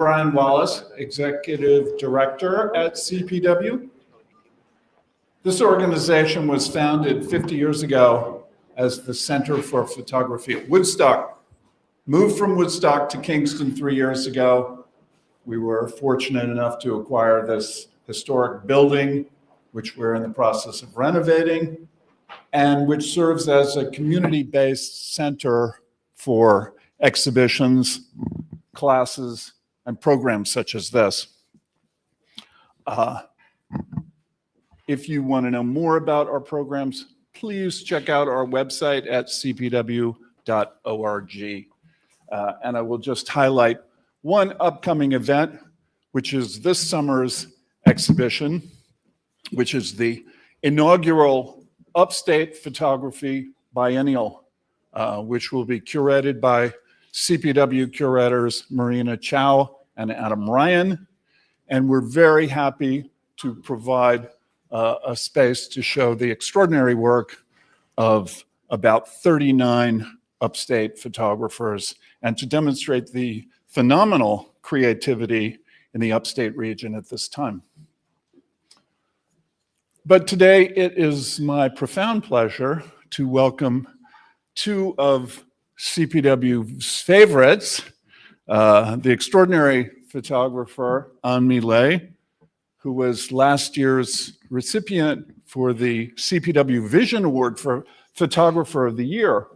Brian Wallace, Executive Director at CPW. This organization was founded 50 years ago as the Center for Photography at Woodstock. Moved from Woodstock to Kingston 3 years ago. We were fortunate enough to acquire this historic building, which we're in the process of renovating, and which serves as a community-based center for exhibitions, classes, and programs such as this. If you want to know more about our programs, please check out our website at cpw.org. And I will just highlight one upcoming event, which is this summer's exhibition, which is the inaugural Upstate Photography Biennial, which will be curated by CPW curators Marina Chow and Adam Ryan. And we're very happy to provide a space to show the extraordinary work of about 39 upstate photographers and to demonstrate the phenomenal creativity in the upstate region at this time. But today it is my profound pleasure to welcome two of CPW's favorites, the extraordinary photographer An-mi Lei, who was last year's recipient for the CPW Vision Award for Photographer of the Year,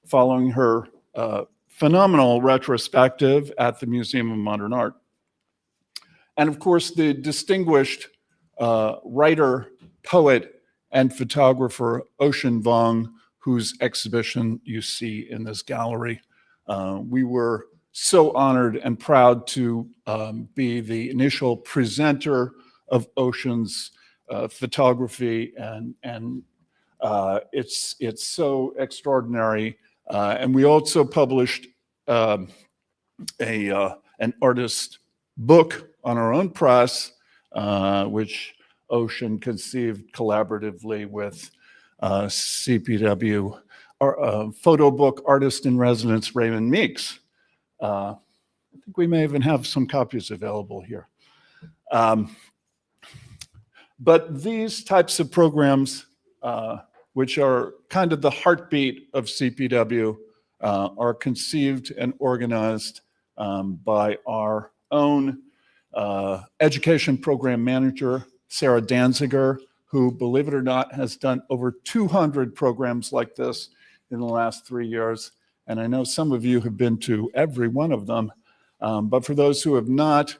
following her phenomenal retrospective at the Museum of Modern Art. And of course, the distinguished writer, poet, and photographer Ocean Vuong, whose exhibition you see in this gallery. We were so honored and proud to be the initial presenter of Ocean's photography, and it's so extraordinary. And we also published an artist book on our own press, which Ocean conceived collaboratively with CPW photo book artist in residence Raymond Meeks. I think we may even have some copies available here. But these types of programs, which are kind of the heartbeat of CPW, are conceived and organized by our own education program manager, Sarah Danziger, who, believe it or not, has done over 200 programs like this in the last 3 years. And I know some of you have been to every one of them. But for those who have not,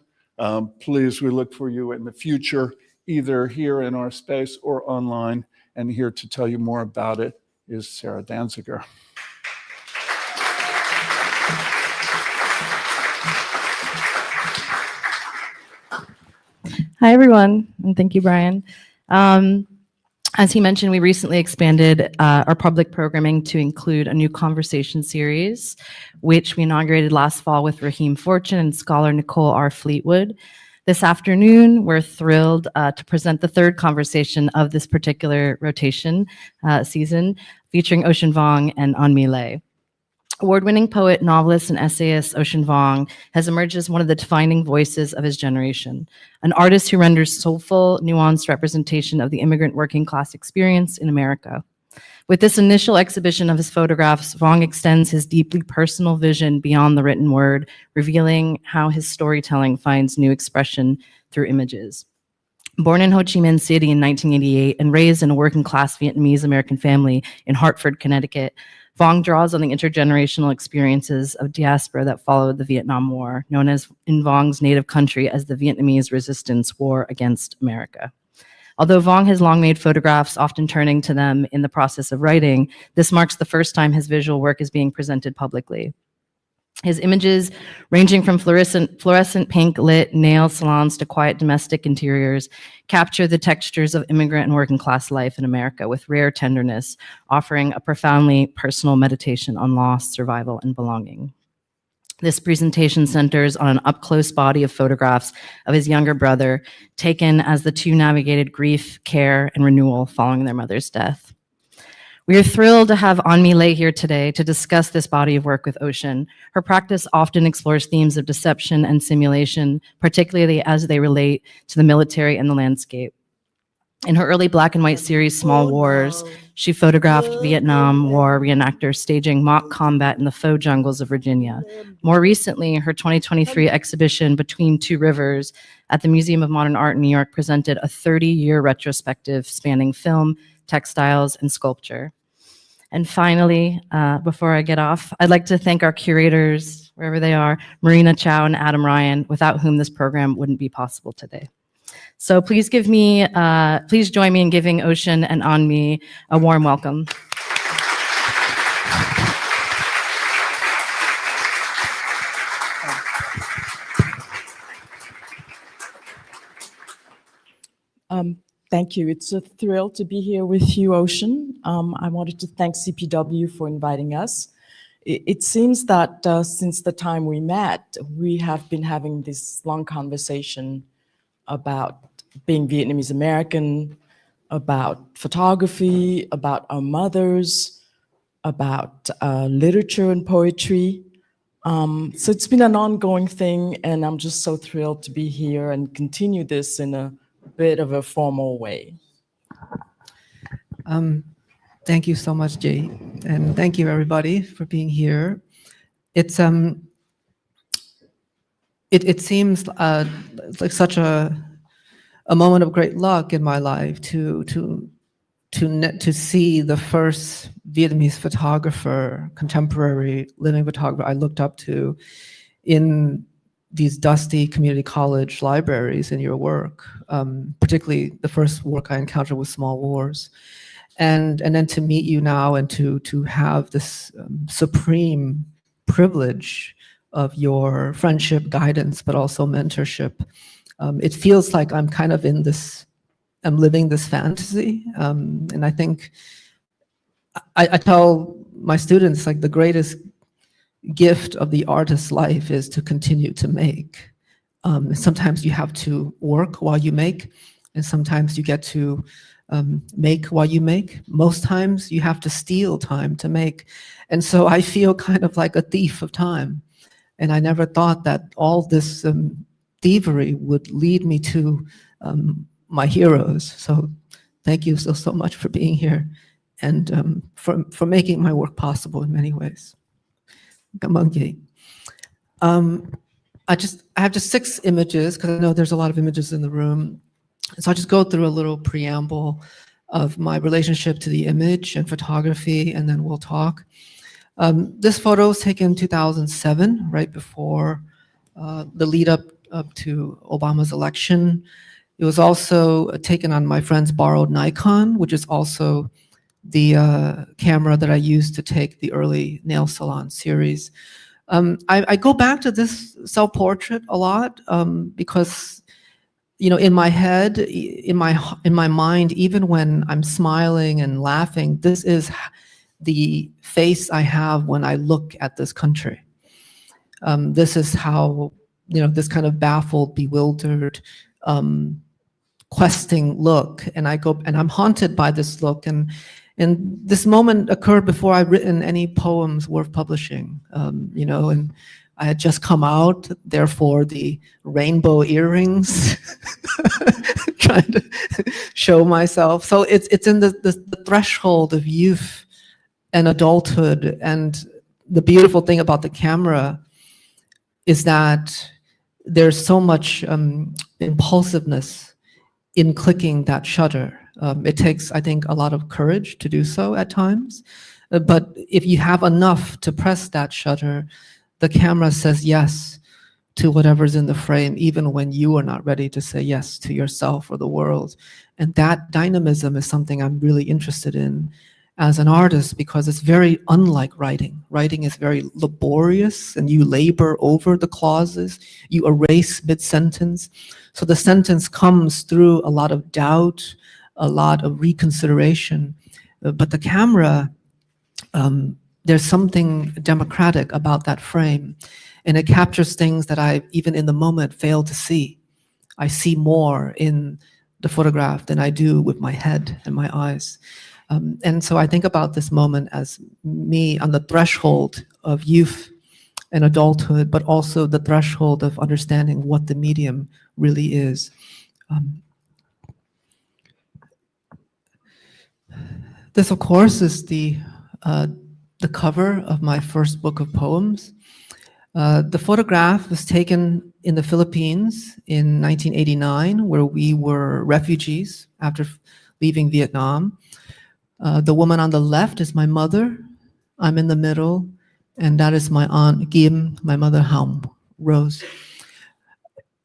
please, we look for you in the future, either here in our space or online. And here to tell you more about it is Sarah Danziger. Hi, everyone, and thank you, Brian. As he mentioned, we recently expanded our public programming to include a new conversation series, which we inaugurated last fall with Raheem Fortune and scholar Nicole R. Fleetwood. This afternoon, we're thrilled to present the third conversation of this particular rotation season, featuring Ocean Vuong and An-mi Lei. Award-winning poet, novelist, and essayist Ocean Vuong has emerged as one of the defining voices of his generation, an artist who renders soulful, nuanced representation of the immigrant working class experience in America. With this initial exhibition of his photographs, Vuong extends his deeply personal vision beyond the written word, revealing how his storytelling finds new expression through images. Born in Ho Chi Minh City in 1988 and raised in a working-class Vietnamese American family in Hartford, Connecticut, Vuong draws on the intergenerational experiences of diaspora that followed the Vietnam War, known as in Vuong's native country as the Vietnamese Resistance War against America. Although Vuong has long made photographs, often turning to them in the process of writing, this marks the first time his visual work is being presented publicly. His images, ranging from fluorescent pink lit nail salons to quiet domestic interiors, capture the textures of immigrant and working class life in America with rare tenderness, offering a profoundly personal meditation on loss, survival, and belonging. This presentation centers on an up-close body of photographs of his younger brother, taken as the two navigated grief, care, and renewal following their mother's death. We are thrilled to have Anmi Lay here today to discuss this body of work with Ocean. Her practice often explores themes of deception and simulation, particularly as they relate to the military and the landscape. In her early black and white series, Small Wars, she photographed Vietnam War reenactors staging mock combat in the faux jungles of Virginia. More recently, her 2023 exhibition, Between Two Rivers, at the Museum of Modern Art in New York, presented a 30-year retrospective spanning film, textiles, and sculpture. And finally, before I get off, I'd like to thank our curators, wherever they are, Marina Chow and Adam Ryan, without whom this program wouldn't be possible today. So please join me in giving Ocean and Anmi a warm welcome. Thank you. It's a thrill to be here with you, Ocean. I wanted to thank CPW for inviting us. It seems that since the time we met, we have been having this long conversation about being Vietnamese American, about photography, about our mothers, about literature and poetry. So it's been an ongoing thing, and I'm just so thrilled to be here and continue this in a bit of a formal way. Thank you so much, Jay, and thank you everybody for being here. It seems like such a moment of great luck in my life to see the first Vietnamese photographer, contemporary living photographer I looked up to in these dusty community college libraries in your work, particularly the first work I encountered was Small Wars. And then to meet you now and to have this supreme privilege of your friendship, guidance, but also mentorship. It feels like I'm kind of I'm living this fantasy. And I think, I tell my students, like the greatest gift of the artist's life is to continue to make. Sometimes you have to work while you make, and sometimes you get to make while you make. Most times you have to steal time to make. And so I feel kind of like a thief of time. And I never thought that all this thievery would lead me to my heroes. So thank you so much for being here and for making my work possible in many ways. Cảm ơn chị. I have just 6 images because I know there's a lot of images in the room. So I'll just go through a little preamble of my relationship to the image and photography, and then we'll talk. This photo was taken in 2007, right before the lead up to Obama's election. It was also taken on my friend's borrowed Nikon, which is also the camera that I used to take the early nail salon series. I go back to this self-portrait a lot because, you know, in my head, in my mind, even when I'm smiling and laughing, this is the face I have when I look at this country. This is how, you know, this kind of baffled, bewildered, questing look, and I'm haunted by this look, and this moment occurred before I'd written any poems worth publishing, you know, and I had just come out, therefore the rainbow earrings, trying to show myself. So it's in the threshold of youth and adulthood, and the beautiful thing about the camera is that there's so much impulsiveness in clicking that shutter. It takes, I think, a lot of courage to do so at times, but if you have enough to press that shutter, the camera says yes to whatever's in the frame, even when you are not ready to say yes to yourself or the world. And that dynamism is something I'm really interested in as an artist, because it's very unlike writing. Writing is very laborious, and you labor over the clauses, you erase mid-sentence. So the sentence comes through a lot of doubt, a lot of reconsideration. But the camera, there's something democratic about that frame, and it captures things that I, even in the moment, fail to see. I see more in the photograph than I do with my head and my eyes. And so I think about this moment as me on the threshold of youth and adulthood, but also the threshold of understanding what the medium really is. This, of course, is the cover of my first book of poems. The photograph was taken in the Philippines in 1989, where we were refugees after leaving Vietnam. The woman on the left is my mother. I'm in the middle, and that is my aunt Kim, my mother Haum, Rose.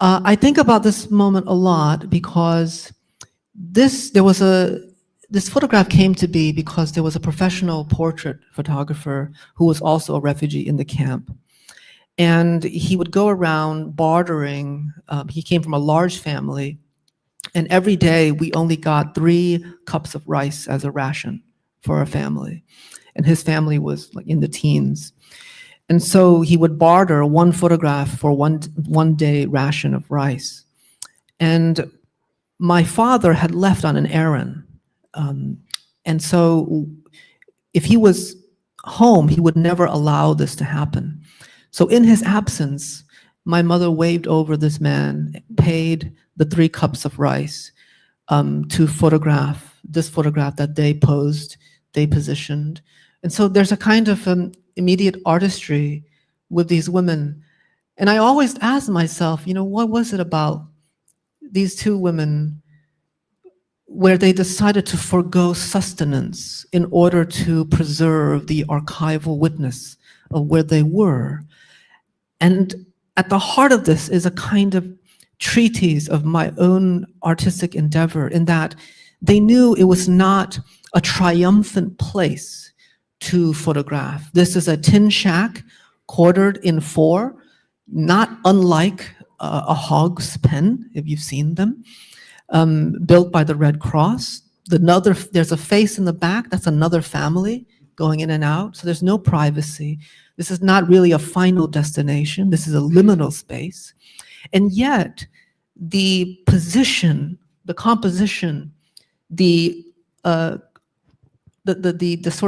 I think about this moment a lot because this photograph came to be because there was a professional portrait photographer who was also a refugee in the camp. And he would go around bartering. He came from a large family, and every day we only got 3 cups of rice as a ration for our family. And his family was like in the teens. And so he would barter 1 photograph for one day ration of rice. And my father had left on an errand. And so if he was home, he would never allow this to happen. So in his absence, my mother waved over this man, paid the 3 cups of rice to photograph this photograph that they posed, they positioned. And so there's a kind of immediate artistry with these women. And I always ask myself, what was it about these 2 women where they decided to forgo sustenance in order to preserve the archival witness of where they were? And at the heart of this is a kind of treatise of my own artistic endeavor, in that they knew it was not a triumphant place to photograph. This is a tin shack quartered in 4, not unlike a hog's pen, if you've seen them, built by the Red Cross. There's a face in the back, that's another family going in and out, so there's no privacy. This is not really a final destination. This is a liminal space. And yet, the position, the composition, the sort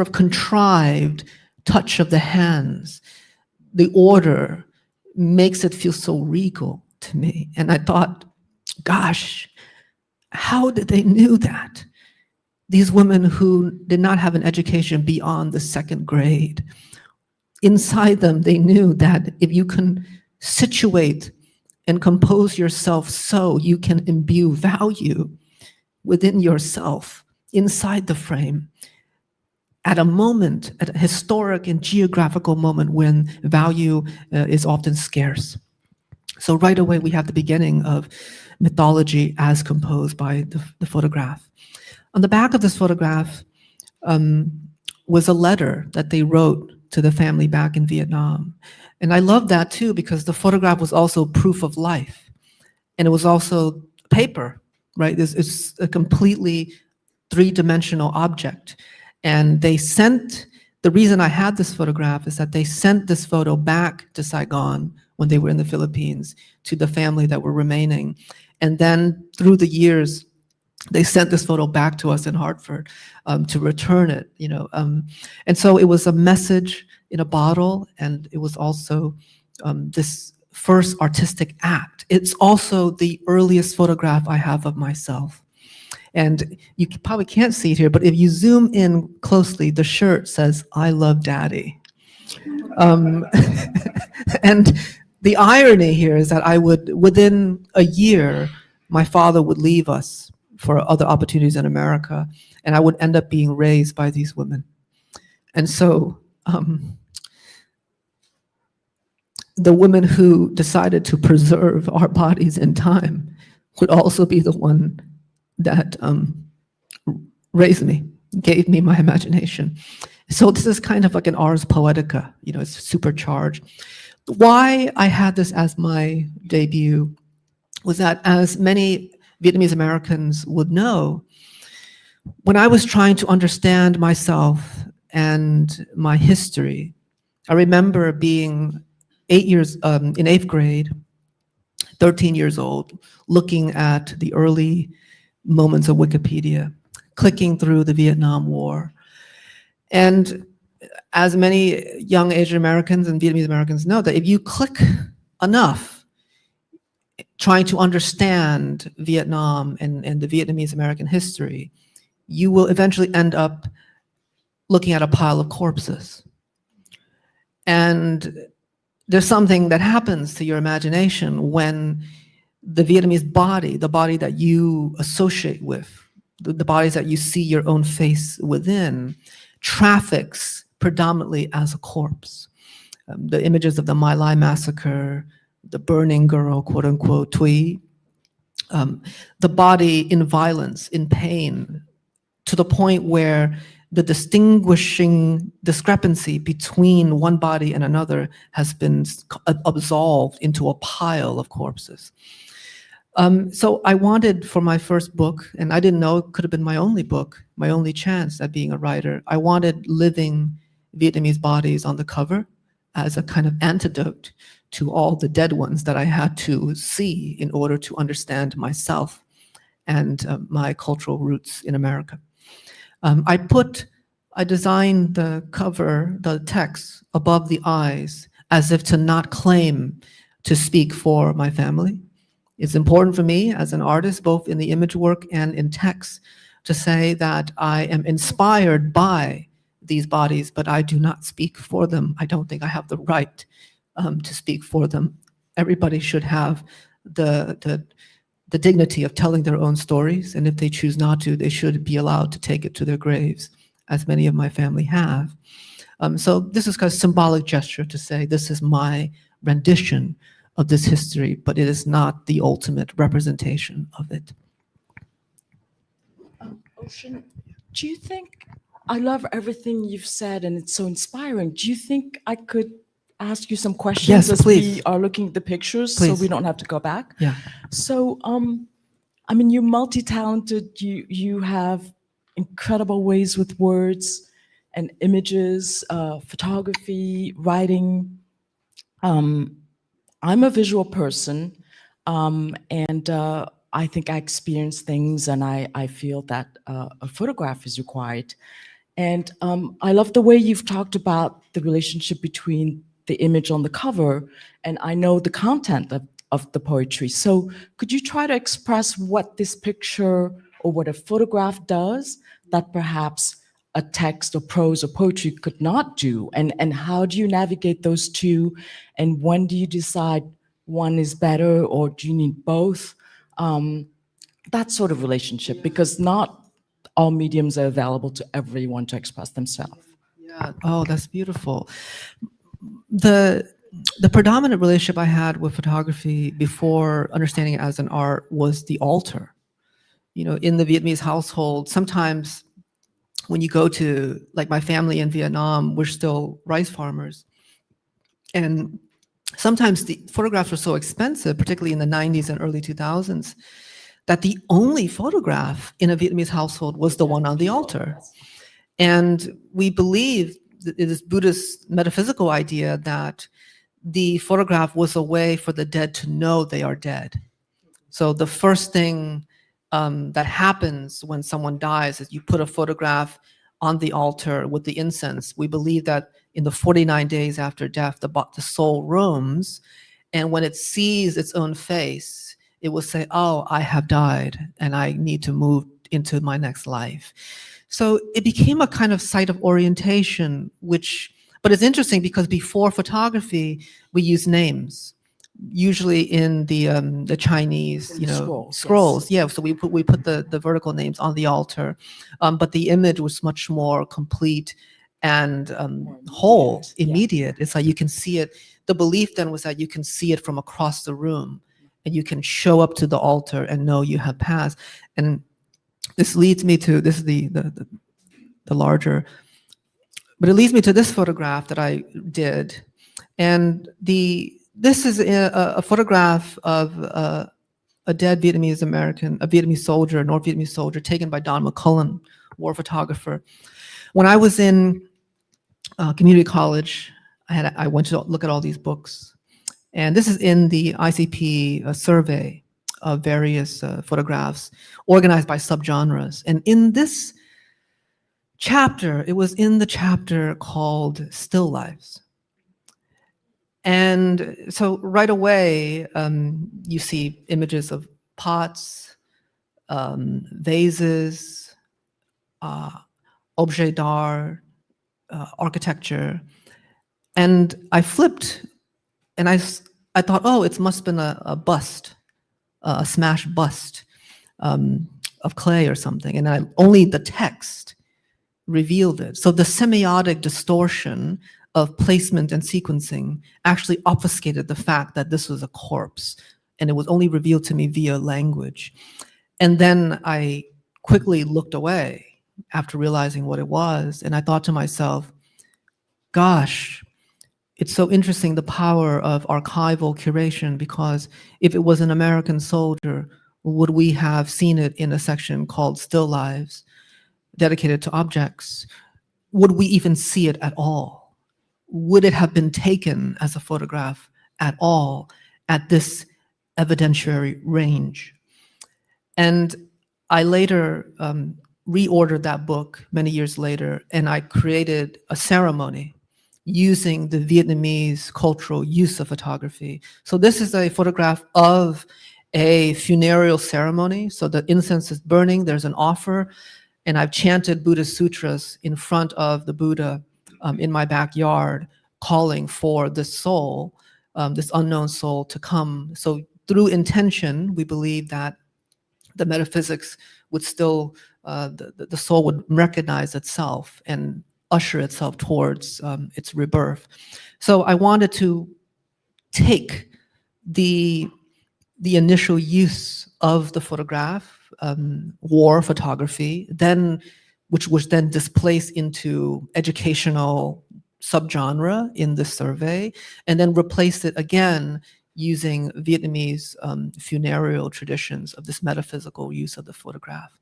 of contrived touch of the hands, the order makes it feel so regal to me. And I thought, gosh, how did they knew that? These women who did not have an education beyond the 2nd grade, inside them, they knew that if you can situate and compose yourself so you can imbue value within yourself, inside the frame, at a historic and geographical moment when value is often scarce. So right away, we have the beginning of mythology as composed by the photograph. On the back of this photograph was a letter that they wrote to the family back in Vietnam. And I love that too, because the photograph was also proof of life. And it was also paper, right? It's a completely 3-dimensional object. And the reason I had this photograph is that they sent this photo back to Saigon when they were in the Philippines to the family that were remaining. And then through the years, they sent this photo back to us in Hartford to return it, and so it was a message in a bottle, and it was also this first artistic act. It's also the earliest photograph I have of myself. And you probably can't see it here, but if you zoom in closely, the shirt says, "I love Daddy." And the irony here is that within a year, my father would leave us for other opportunities in America, and I would end up being raised by these women. And so the women who decided to preserve our bodies in time would also be the one that raised me, gave me my imagination. So this is kind of like an ars poetica, it's supercharged. Why I had this as my debut was that, as many Vietnamese Americans would know, when I was trying to understand myself and my history, I remember being in 8th grade, 13 years old, looking at the early moments of Wikipedia, clicking through the Vietnam War. And as many young Asian Americans and Vietnamese Americans know, that if you click enough trying to understand Vietnam and the Vietnamese American history, you will eventually end up looking at a pile of corpses. And there's something that happens to your imagination when the Vietnamese body, the body that you associate with, the bodies that you see your own face within, traffics predominantly as a corpse. The images of the My Lai massacre, the burning girl, quote unquote, Thuy, the body in violence, in pain, to the point where the distinguishing discrepancy between one body and another has been absolved into a pile of corpses. So I wanted for my first book, and I didn't know it could have been my only book, my only chance at being a writer, I wanted living Vietnamese bodies on the cover as a kind of antidote to all the dead ones that I had to see in order to understand myself and my cultural roots in America. I designed the cover, the text, above the eyes, as if to not claim to speak for my family. It's important for me as an artist, both in the image work and in text, to say that I am inspired by these bodies, but I do not speak for them. I don't think I have the right to speak for them. Everybody should have the dignity of telling their own stories, and if they choose not to, they should be allowed to take it to their graves, as many of my family have. So this is kind of symbolic gesture to say this is my rendition of this history, but it is not the ultimate representation of it. Ocean, do you think, I love everything you've said and it's so inspiring. Do you think I could ask you some questions Yes, as please. we are looking at the pictures so Please. we don't have to go back? Yeah. So, I mean, you're multi-talented, you have incredible ways with words and images, photography, writing. I'm a visual person, and I think I experience things and I feel that a photograph is required. And I love the way you've talked about the relationship between the image on the cover and I know the content of the poetry. So could you try to express what this picture or what a photograph does that perhaps a text or prose or poetry could not do? And how do you navigate those two? And when do you decide one is better or do you need both? That sort of relationship, because not all mediums are available to everyone to express themselves. Yeah. Oh, that's beautiful. The predominant relationship I had with photography before understanding it as an art was the altar. You know, in the Vietnamese household, sometimes when you go to, like my family in Vietnam, we're still rice farmers. And sometimes the photographs were so expensive, particularly in the 90s and early 2000s, that the only photograph in a Vietnamese household was the one on the altar. And we believe this Buddhist metaphysical idea that the photograph was a way for the dead to know they are dead. So the first thing that happens when someone dies is you put a photograph on the altar with the incense. We believe that in the 49 days after death, the soul roams, and when it sees its own face, it will say, oh, I have died and I need to move into my next life. So it became a kind of site of orientation, but it's interesting because before photography, we use names, usually in the Chinese, scrolls. Yes. Yeah, so we put the vertical names on the altar, but the image was much more complete and whole, immediate. It's like you can see it. The belief then was that you can see it from across the room and you can show up to the altar and know you have passed. And this leads me to, this is the larger, but it leads me to this photograph that I did. And this is a photograph of a dead Vietnamese American, a Vietnamese soldier, a North Vietnamese soldier, taken by Don McCullen, war photographer. When I was in community college, I went to look at all these books. And this is in the ICP survey various photographs organized by subgenres. And in this chapter, it was in the chapter called Still Lives. And so right away, you see images of pots, vases, objets d'art, architecture. And I flipped and I thought, oh, it must have been a bust, a smashed bust of clay or something. And only the text revealed it. So the semiotic distortion of placement and sequencing actually obfuscated the fact that this was a corpse, and it was only revealed to me via language. And then I quickly looked away after realizing what it was, and I thought to myself, gosh, it's so interesting, the power of archival curation, because if it was an American soldier, would we have seen it in a section called Still Lives, dedicated to objects? Would we even see it at all? Would it have been taken as a photograph at all at this evidentiary range? And I later reordered that book many years later, and I created a ceremony using the Vietnamese cultural use of photography. So this is a photograph of a funereal ceremony. So the incense is burning, there's an offer, and I've chanted Buddhist sutras in front of the Buddha in my backyard, calling for this soul, this unknown soul, to come. So through intention, we believe that the metaphysics would still, the soul would recognize itself and usher itself towards its rebirth. So I wanted to take the initial use of the photograph, war photography, then which was then displaced into educational subgenre in the survey, and then replace it again using Vietnamese funereal traditions of this metaphysical use of the photograph,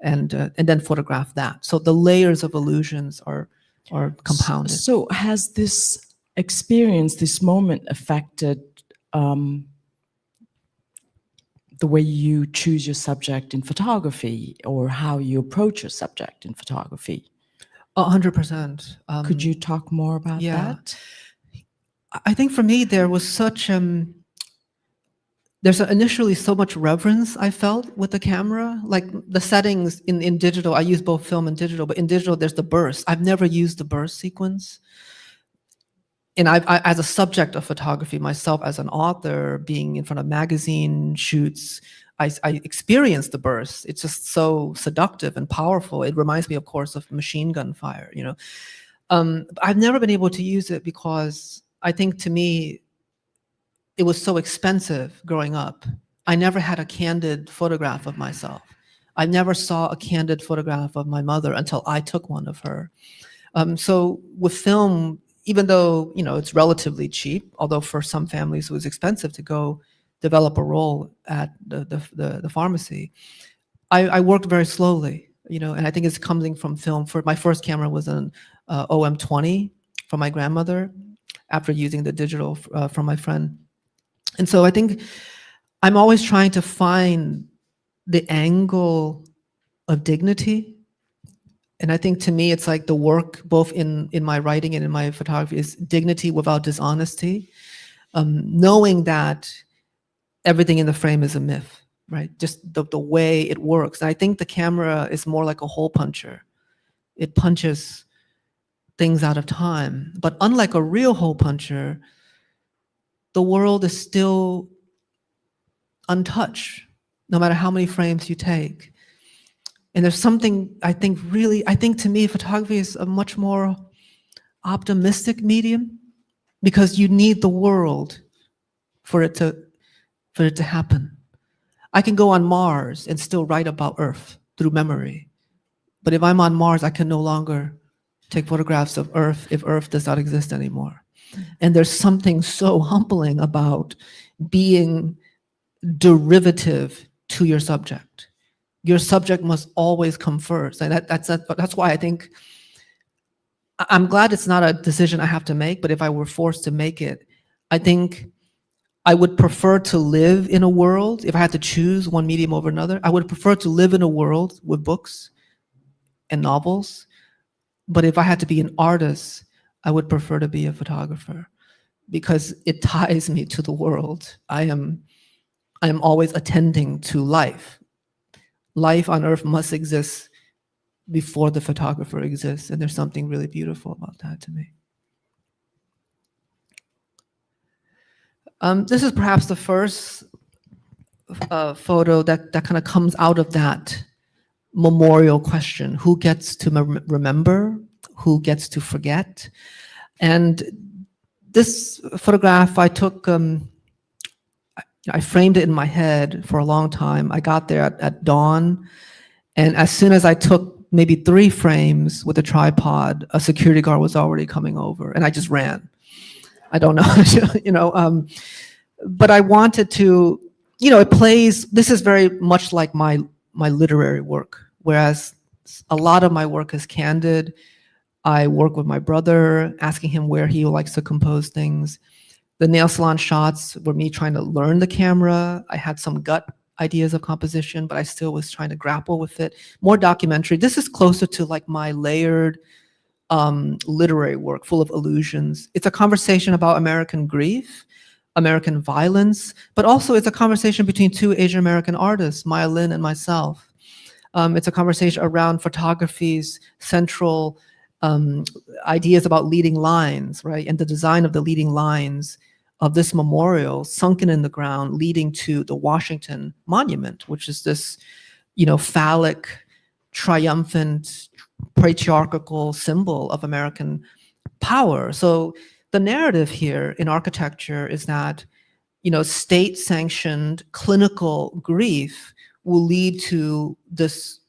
and then photograph that. So the layers of illusions are compounded. So has this experience, this moment, affected the way you choose your subject in photography, or how you approach your subject in photography? 100%. Could you talk more about that? I think for me, there was such, there's initially so much reverence I felt with the camera. Like the settings in digital, I use both film and digital, but in digital, there's the burst. I've never used the burst sequence. And I, as a subject of photography myself, as an author, being in front of magazine shoots, I experienced the burst. It's just so seductive and powerful. It reminds me, of course, of machine gun fire, you know. I've never been able to use it because I think, to me, it was so expensive growing up. I never had a candid photograph of myself. I never saw a candid photograph of my mother until I took one of her. So with film, even though, you know, it's relatively cheap, although for some families it was expensive to go develop a roll at the pharmacy, I worked very slowly, you know, and I think it's coming from film. For my first camera was an OM20 from my grandmother, after using the digital from my friend. And so I think I'm always trying to find the angle of dignity. And I think, to me, it's like the work, both in my writing and in my photography, is dignity without dishonesty. Knowing that everything in the frame is a myth, right? Just the way it works. And I think the camera is more like a hole puncher. It punches things out of time. But unlike a real hole puncher, the world is still untouched, no matter how many frames you take. And there's something, I think to me, photography is a much more optimistic medium, because you need the world for it to happen. I can go on Mars and still write about Earth through memory. But if I'm on Mars, I can no longer take photographs of Earth if Earth does not exist anymore. And there's something so humbling about being derivative to your subject. Your subject must always come first. And that's why I think, I'm glad it's not a decision I have to make, but if I were forced to make it, I think I would prefer to live in a world, if I had to choose one medium over another, I would prefer to live in a world with books and novels. But if I had to be an artist, I would prefer to be a photographer because it ties me to the world. I am always attending to life. Life on earth must exist before the photographer exists, and there's something really beautiful about that to me. This is perhaps the first photo that kind of comes out of that memorial question: who gets to remember, who gets to forget? And this photograph I took, I framed it in my head for a long time. I got there at dawn, and as soon as I took maybe 3 frames with a tripod, a security guard was already coming over, and I just ran. I don't know, but I wanted to, it plays, this is very much like my literary work, whereas a lot of my work is candid. I work with my brother, asking him where he likes to compose things. The nail salon shots were me trying to learn the camera. I had some gut ideas of composition, but I still was trying to grapple with it. More documentary. This is closer to like my layered literary work, full of allusions. It's a conversation about American grief, American violence, but also it's a conversation between 2 Asian American artists, Maya Lin and myself. It's a conversation around photography's central ideas about leading lines, right? And the design of the leading lines of this memorial sunken in the ground leading to the Washington Monument, which is this, phallic, triumphant, patriarchal symbol of American power. So the narrative here in architecture is that, state-sanctioned clinical grief will lead to this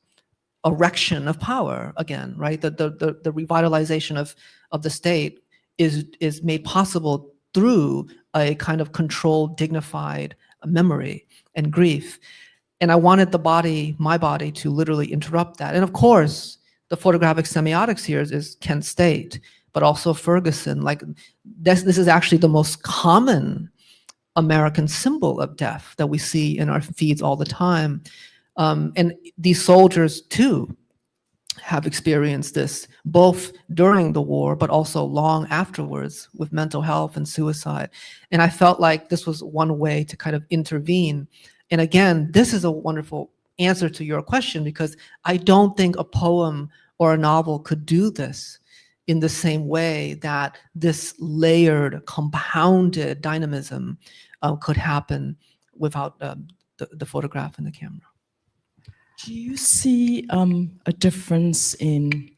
erection of power again, right? The revitalization of the state is made possible through a kind of controlled, dignified memory and grief. And I wanted my body to literally interrupt that. And of course, the photographic semiotics here is Kent State, but also Ferguson. Like this is actually the most common American symbol of death that we see in our feeds all the time. And these soldiers too have experienced this both during the war, but also long afterwards with mental health and suicide. And I felt like this was one way to kind of intervene. And again, this is a wonderful answer to your question, because I don't think a poem or a novel could do this in the same way that this layered, compounded dynamism could happen without the photograph and the camera. Do you see a difference in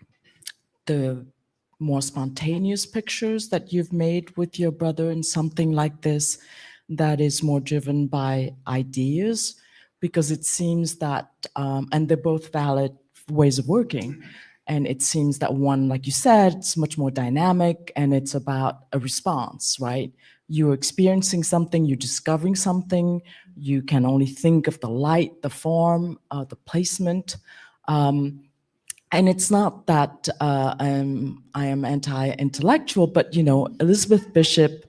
the more spontaneous pictures that you've made with your brother in something like this that is more driven by ideas? Because it seems that, and they're both valid ways of working, and it seems that one, like you said, it's much more dynamic and it's about a response, right? You're experiencing something, you're discovering something, you can only think of the light, the form, the placement. And it's not that I am anti-intellectual, but Elizabeth Bishop,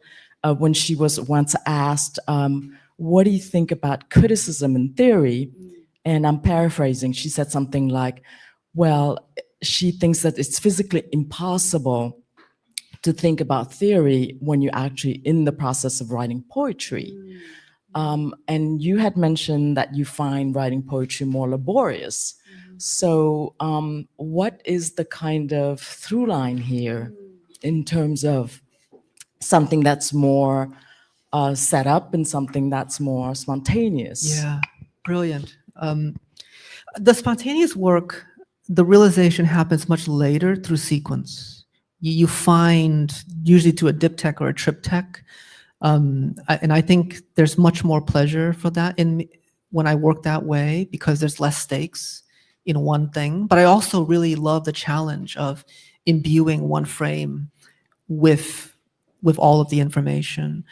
when she was once asked, what do you think about criticism and theory? And I'm paraphrasing, she said something like, well, she thinks that it's physically impossible to think about theory when you're actually in the process of writing poetry. And you had mentioned that you find writing poetry more laborious. So what is the kind of through line here in terms of something that's more set up and something that's more spontaneous? Yeah, brilliant. The spontaneous work, the realization happens much later through sequence. You find, usually to a diptych or a triptych, and I think there's much more pleasure for that when I work that way, because there's less stakes in one thing. But I also really love the challenge of imbuing one frame with all of the information.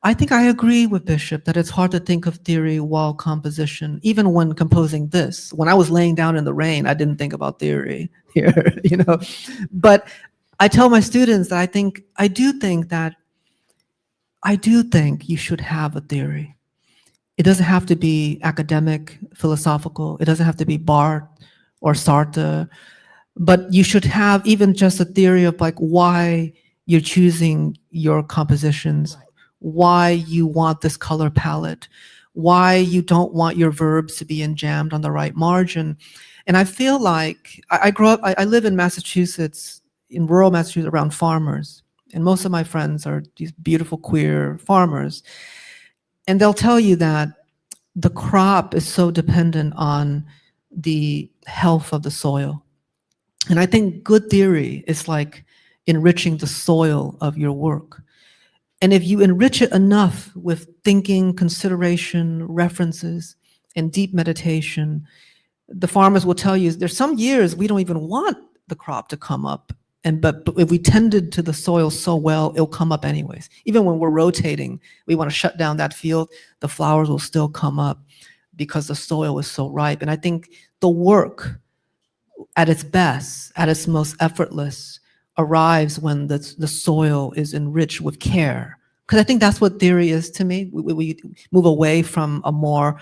I think I agree with Bishop that it's hard to think of theory while composition, even when composing this. When I was laying down in the rain, I didn't think about theory here, But I tell my students that I do think that I do think you should have a theory. It doesn't have to be academic, philosophical. It doesn't have to be Barthes or Sartre, but you should have even just a theory of like why you're choosing your compositions, why you want this color palette, why you don't want your verbs to be enjambed on the right margin. And I feel like I live in Massachusetts, in rural Massachusetts, around farmers. And most of my friends are these beautiful queer farmers. And they'll tell you that the crop is so dependent on the health of the soil. And I think good theory is like enriching the soil of your work. And if you enrich it enough with thinking, consideration, references, and deep meditation, the farmers will tell you there's some years we don't even want the crop to come up. But if we tended to the soil so well, it'll come up anyways. Even when we're rotating, we want to shut down that field, the flowers will still come up because the soil is so ripe. And I think the work at its best, at its most effortless, arrives when the soil is enriched with care. Because I think that's what theory is to me. We move away from a more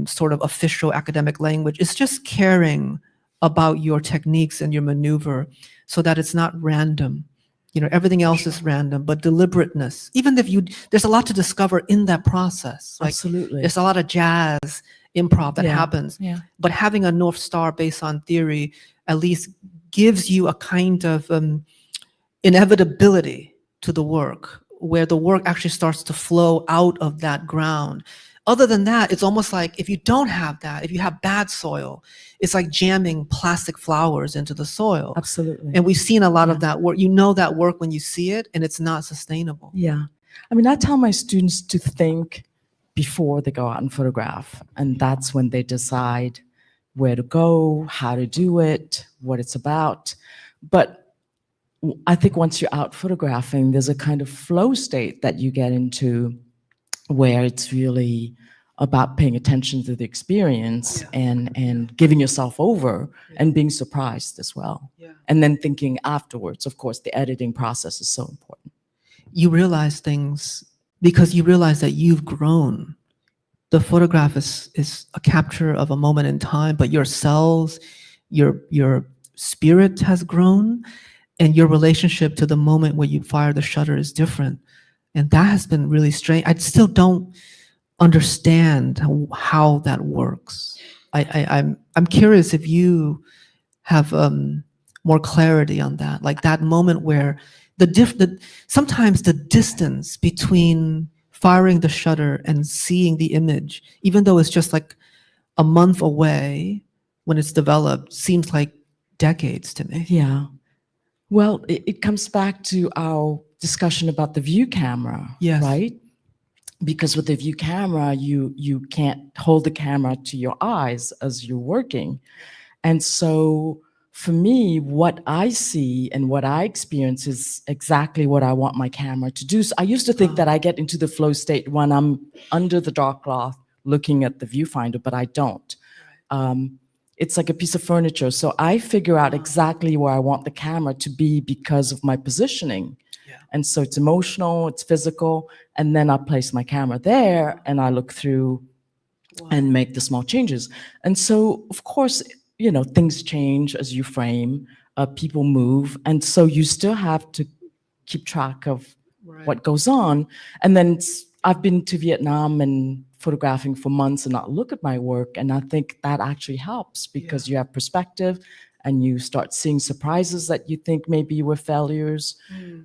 sort of official academic language. It's just caring about your techniques and your maneuver so that it's not random. You know, everything else is random, but deliberateness. Even if there's a lot to discover in that process. Like, Absolutely. there's a lot of jazz improv that happens. Yeah. But having a North Star based on theory at least gives you a kind of inevitability to the work, where the work actually starts to flow out of that ground. Other than that, it's almost like if you don't have that, if you have bad soil, it's like jamming plastic flowers into the soil. Absolutely. And we've seen a lot of that work. You know that work when you see it, and it's not sustainable. Yeah. I mean, I tell my students to think before they go out and photograph. And that's when they decide where to go, how to do it, what it's about. But I think once you're out photographing, there's a kind of flow state that you get into where it's really about paying attention to the experience and giving yourself over and being surprised as well. And then thinking afterwards. Of course, the editing process is so important. You realize things because you realize that you've grown. The photograph is a capture of a moment in time, but your cells, your spirit has grown, and your relationship to the moment where you fire the shutter is different. And that has been really strange. I still don't understand how that works. I'm curious if you have more clarity on that, like that moment where sometimes the distance between firing the shutter and seeing the image, even though it's just like a month away when it's developed, seems like decades to me. Yeah. Well, it comes back to our discussion about the view camera, right? Because with the view camera, you can't hold the camera to your eyes as you're working. And so for me, what I see and what I experience is exactly what I want my camera to do. So I used to think that I get into the flow state when I'm under the dark cloth looking at the viewfinder, but I don't. It's like a piece of furniture. So I figure out exactly where I want the camera to be because of my positioning. And so it's emotional, it's physical, and then I place my camera there and I look through and make the small changes. And so, of course, you know, things change as you frame, people move, and so you still have to keep track of what goes on. And then I've been to Vietnam and photographing for months and not look at my work, and I think that actually helps because you have perspective and you start seeing surprises that you think maybe were failures.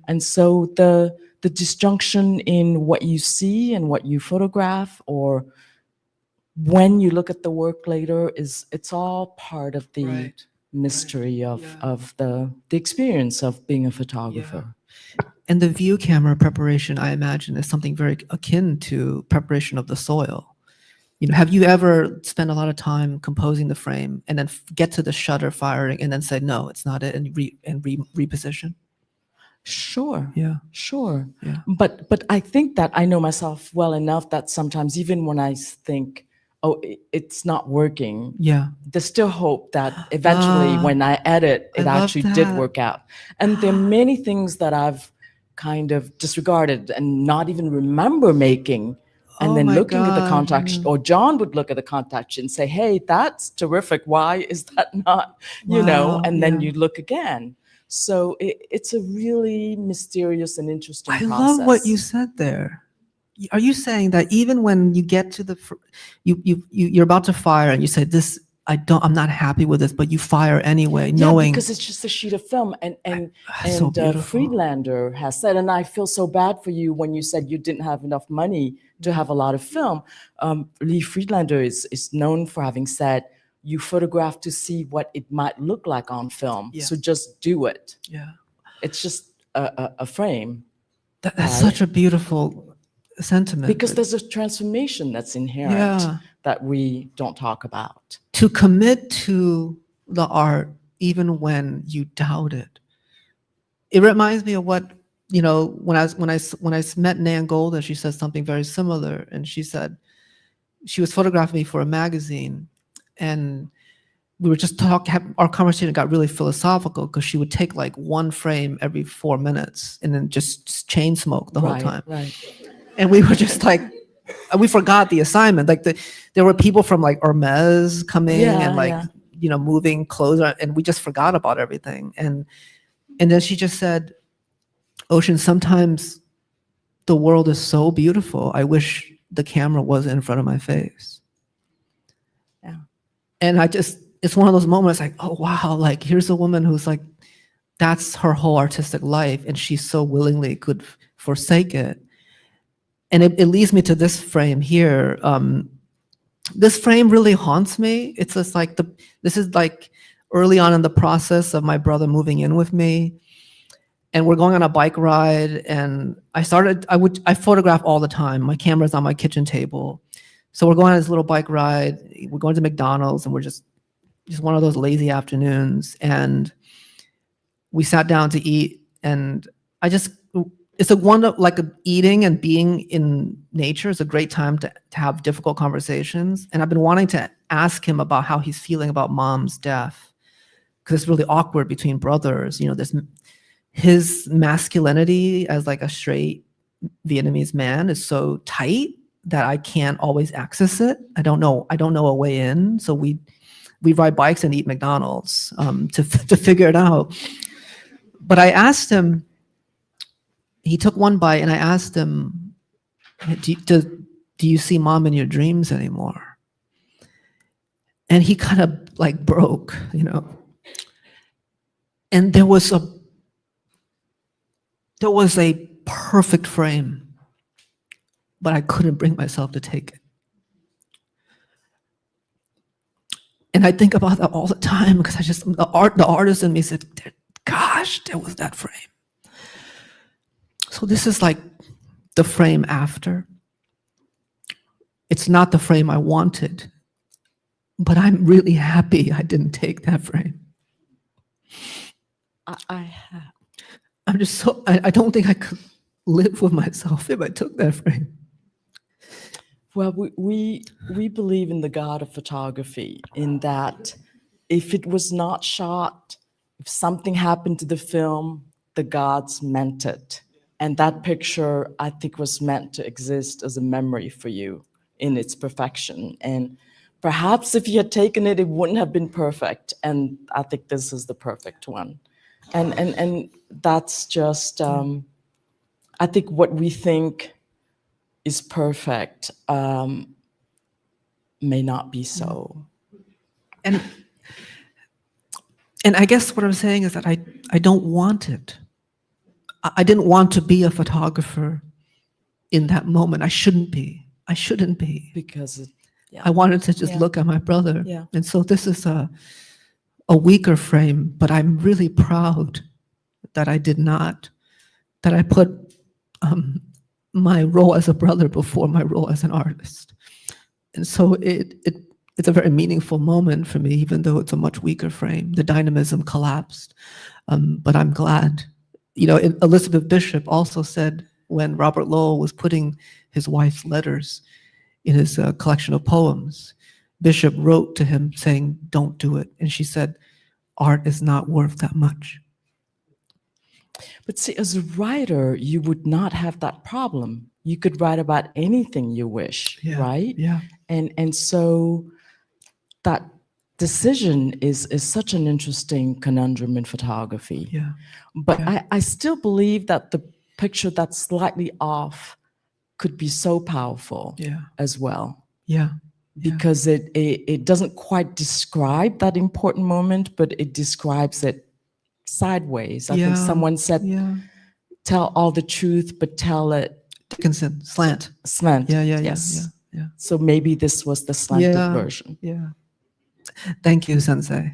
And so the disjunction in what you see and what you photograph, or when you look at the work later, it's all part of the mystery of the experience of being a photographer. And the view camera preparation, I imagine, is something very akin to preparation of the soil. You know, have you ever spent a lot of time composing the frame and then get to the shutter firing and then say, no, it's not it, and reposition? Sure. Yeah. Sure. Yeah. But I think that I know myself well enough that sometimes even when I think, oh, it's not working, there's still hope that eventually when I edit, it actually did work out. And there are many things that I've kind of disregarded and not even remember making. And Oh then my looking at the God, contact sheet, yeah. or John would look at the contact sheet and say, hey, that's terrific. Why is that not, you know? Wow, And then yeah. you look again. So it's a really mysterious and interesting I process. love what you said there. Are you saying that even when you get to you're about to fire and you say, this, I'm not happy with this, but you fire anyway, knowing. Because it's just a sheet of film. And so beautiful. Friedlander has said, and I feel so bad for you when you said you didn't have enough money to have a lot of film. Lee Friedlander is known for having said, you photograph to see what it might look like on film. Yeah. So just do it. Yeah. It's just a frame. That's right? such a beautiful sentiment. Because there's a transformation that's inherent that we don't talk about. To commit to the art even when you doubt it. It reminds me of what, you know, when I met Nan Golden, she said something very similar, and she said she was photographing me for a magazine, and we were just our conversation got really philosophical because she would take like one frame every 4 minutes and then just chain smoke the whole time. Right. And we were just like, we forgot the assignment. Like there were people from like Hermes coming and like, you know, moving clothes around, and we just forgot about everything. And then she just said, Ocean, sometimes the world is so beautiful. I wish the camera wasn't in front of my face. Yeah. And it's one of those moments like, oh, wow, like here's a woman who's like, that's her whole artistic life, and she so willingly could forsake it. And it leads me to this frame here. This frame really haunts me. It's just like this is like early on in the process of my brother moving in with me. And we're going on a bike ride, and I photograph all the time. My camera's on my kitchen table. So we're going on this little bike ride. We're going to McDonald's, and we're just one of those lazy afternoons. And we sat down to eat, and it's eating and being in nature is a great time to have difficult conversations. And I've been wanting to ask him about how he's feeling about Mom's death, because it's really awkward between brothers. You know, his masculinity as like a straight Vietnamese man is so tight that I can't always access it. I don't know a way in. So we ride bikes and eat McDonald's to figure it out. But I asked him, he took one bite, and I asked him, do you see Mom in your dreams anymore? And he kind of like broke, you know. And there was a perfect frame, but I couldn't bring myself to take it. And I think about that all the time, because the artist in me said, gosh, there was that frame. So this is like the frame after. It's not the frame I wanted, but I'm really happy I didn't take that frame. I'm just I don't think I could live with myself if I took that frame. Well, we believe in the God of photography, in that if it was not shot, if something happened to the film, the gods meant it. And that picture, I think, was meant to exist as a memory for you in its perfection. And perhaps if you had taken it, it wouldn't have been perfect. And I think this is the perfect one. And that's just, I think what we think is perfect may not be so. And I guess what I'm saying is that I don't want it. I didn't want to be a photographer in that moment. I shouldn't be. Because I wanted to just look at my brother. Yeah. And so this is a weaker frame, but I'm really proud that I did not, that I put my role as a brother before my role as an artist. And so it's a very meaningful moment for me, even though it's a much weaker frame. The dynamism collapsed, but I'm glad. You know, Elizabeth Bishop also said, when Robert Lowell was putting his wife's letters in his collection of poems, Bishop wrote to him saying, don't do it. And she said, art is not worth that much. But see, as a writer, you would not have that problem. You could write about anything you wish, Yeah, right? yeah. And so that decision is such an interesting conundrum in photography. Yeah. But Yeah. I still believe that the picture that's slightly off could be so powerful Yeah. as well. Yeah. Because it doesn't quite describe that important moment, but it describes it sideways. I think someone said, tell all the truth, but tell it Dickinson, slant. slant. Yeah, yeah, Yes. yeah. So maybe this was the slanted Yeah. version. Yeah. Thank you, Sensei.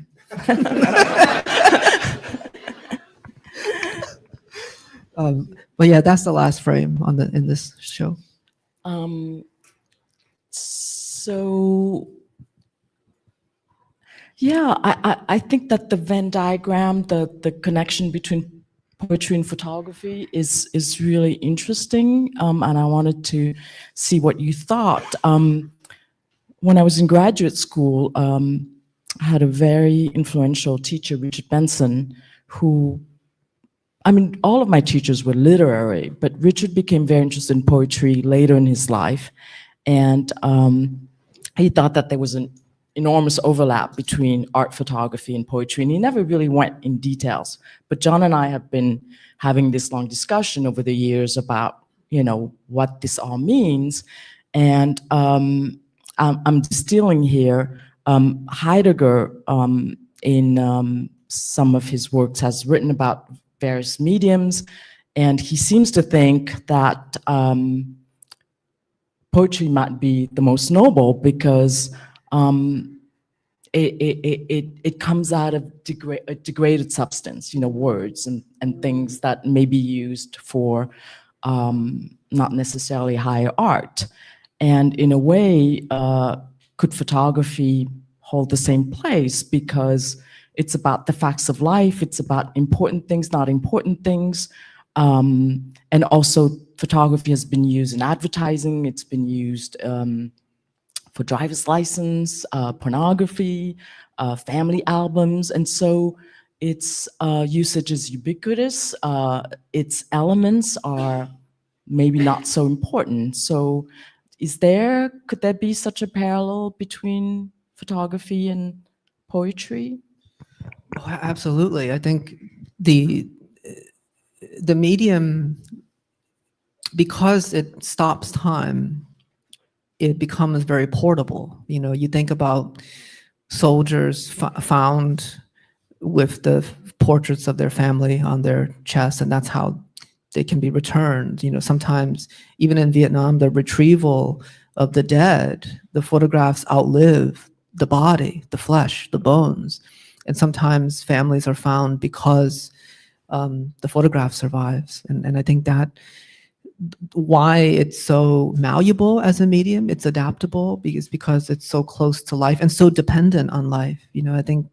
But yeah, that's the last frame in this show. So yeah, I think that the Venn diagram, the connection between poetry and photography is really interesting, and I wanted to see what you thought. When I was in graduate school, I had a very influential teacher, Richard Benson, who, I mean, all of my teachers were literary, but Richard became very interested in poetry later in his life. And he thought that there was an enormous overlap between art photography and poetry, and he never really went in details. But John and I have been having this long discussion over the years about, you know, what this all means. And I'm distilling here. Heidegger, in some of his works, has written about various mediums, and he seems to think that poetry might be the most noble because it comes out of a degraded substance, you know, words and things that may be used for not necessarily higher art. And in a way, could photography hold the same place? Because it's about the facts of life, it's about important things, not important things. And also photography has been used in advertising, it's been used for driver's license, pornography, family albums. And so its usage is ubiquitous, its elements are maybe not so important. So could there be such a parallel between photography and poetry? Oh, absolutely. I think the medium, because it stops time, it becomes very portable. You know, you think about soldiers found with the portraits of their family on their chest, and that's how they can be returned. You know, sometimes even in Vietnam, the retrieval of the dead, the photographs outlive the body, the flesh, the bones. And sometimes families are found because the photograph survives. And I think that why it's so malleable as a medium, it's adaptable because it's so close to life and so dependent on life. You know, I think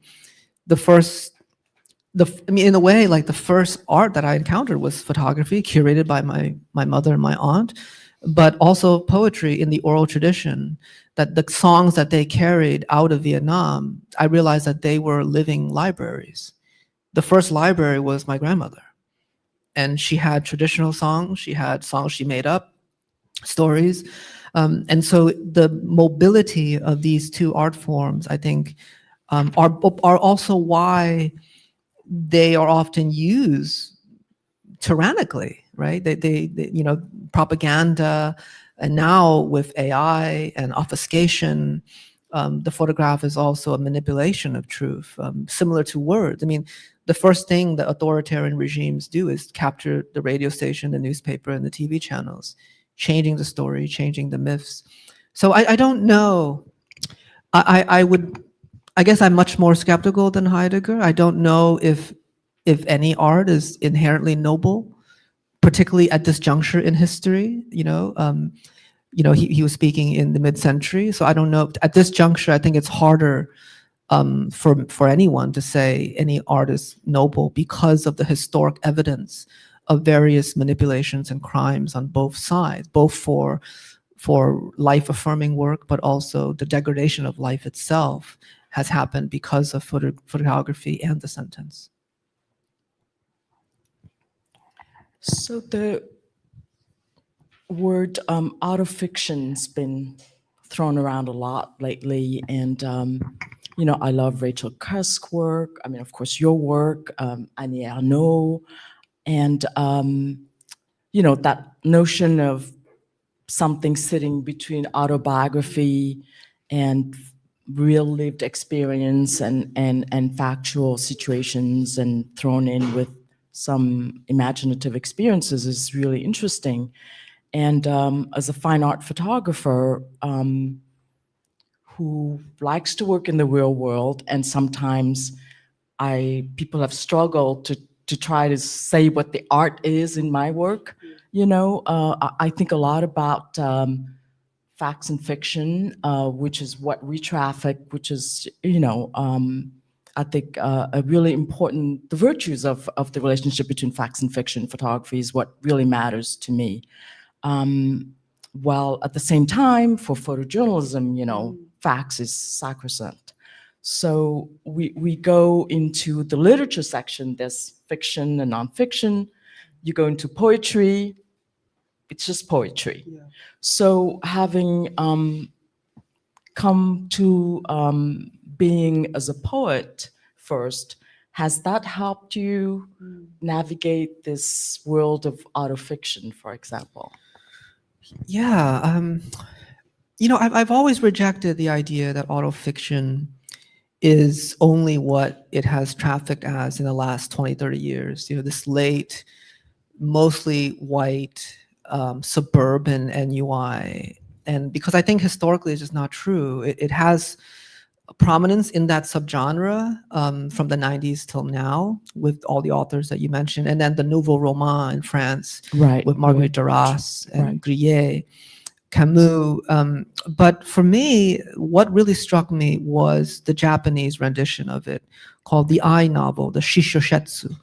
in a way, like the first art that I encountered was photography curated by my mother and my aunt, but also poetry in the oral tradition, that the songs that they carried out of Vietnam, I realized that they were living libraries. The first library was my grandmother. And she had traditional songs, she had songs she made up, stories. And so the mobility of these two art forms, I think, are also why they are often used tyrannically, right? They you know, propaganda, and now with AI and obfuscation, the photograph is also a manipulation of truth, similar to words. I mean, the first thing that authoritarian regimes do is capture the radio station, the newspaper, and the TV channels, changing the story, changing the myths. So I don't know. I guess I'm much more skeptical than Heidegger. I don't know if any art is inherently noble, particularly at this juncture in history. You know, he was speaking in the mid-century, so I don't know. At this juncture, I think it's harder for anyone to say any art is noble because of the historic evidence of various manipulations and crimes on both sides, both for life-affirming work, but also the degradation of life itself has happened because of photography and the sentence. So the word autofiction's been thrown around a lot lately, and you know, I love Rachel Cusk's work. I mean, of course, your work, Annie Ernaux, and you know, that notion of something sitting between autobiography and real lived experience and factual situations and thrown in with some imaginative experiences is really interesting. And as a fine art photographer who likes to work in the real world, and sometimes people have struggled to try to say what the art is in my work. You know, I think a lot about facts and fiction, which is what we traffic, which is, you know, I think a really important, the virtues of the relationship between facts and fiction photography is what really matters to me. While at the same time, for photojournalism, you know, facts is sacrosanct. So we go into the literature section, there's fiction and nonfiction. You go into poetry, it's just poetry. Yeah. So having come to being as a poet first, has that helped you navigate this world of autofiction, for example? Yeah, you know, I've always rejected the idea that autofiction is only what it has trafficked as in the last 20, 30 years. You know, this late, mostly white, suburban NUI. And because I think historically it's just not true. It has a prominence in that subgenre from the 90s till now with all the authors that you mentioned. And then the Nouveau Roman in France, right, with Marguerite Duras and right, Grillet, Camus. But for me, what really struck me was the Japanese rendition of it called the I novel, the Shishoshetsu,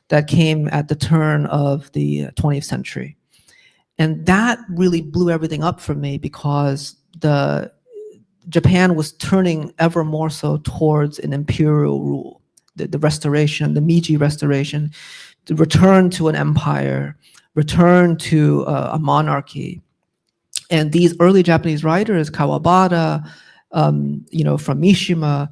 that came at the turn of the 20th century. And that really blew everything up for me because Japan was turning ever more so towards an imperial rule, the restoration, the Meiji restoration, the return to an empire, return to a monarchy. And these early Japanese writers, Kawabata, you know, from Mishima,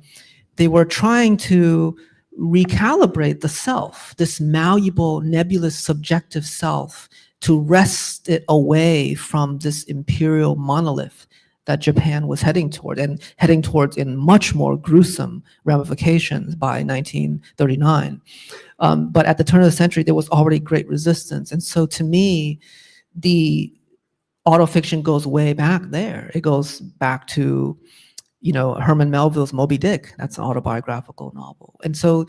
they were trying to recalibrate the self, this malleable, nebulous, subjective self, to wrest it away from this imperial monolith that Japan was heading toward, and heading towards in much more gruesome ramifications by 1939. But at the turn of the century, there was already great resistance. And so to me, the autofiction goes way back there. It goes back to, you know, Herman Melville's Moby Dick. That's an autobiographical novel. And so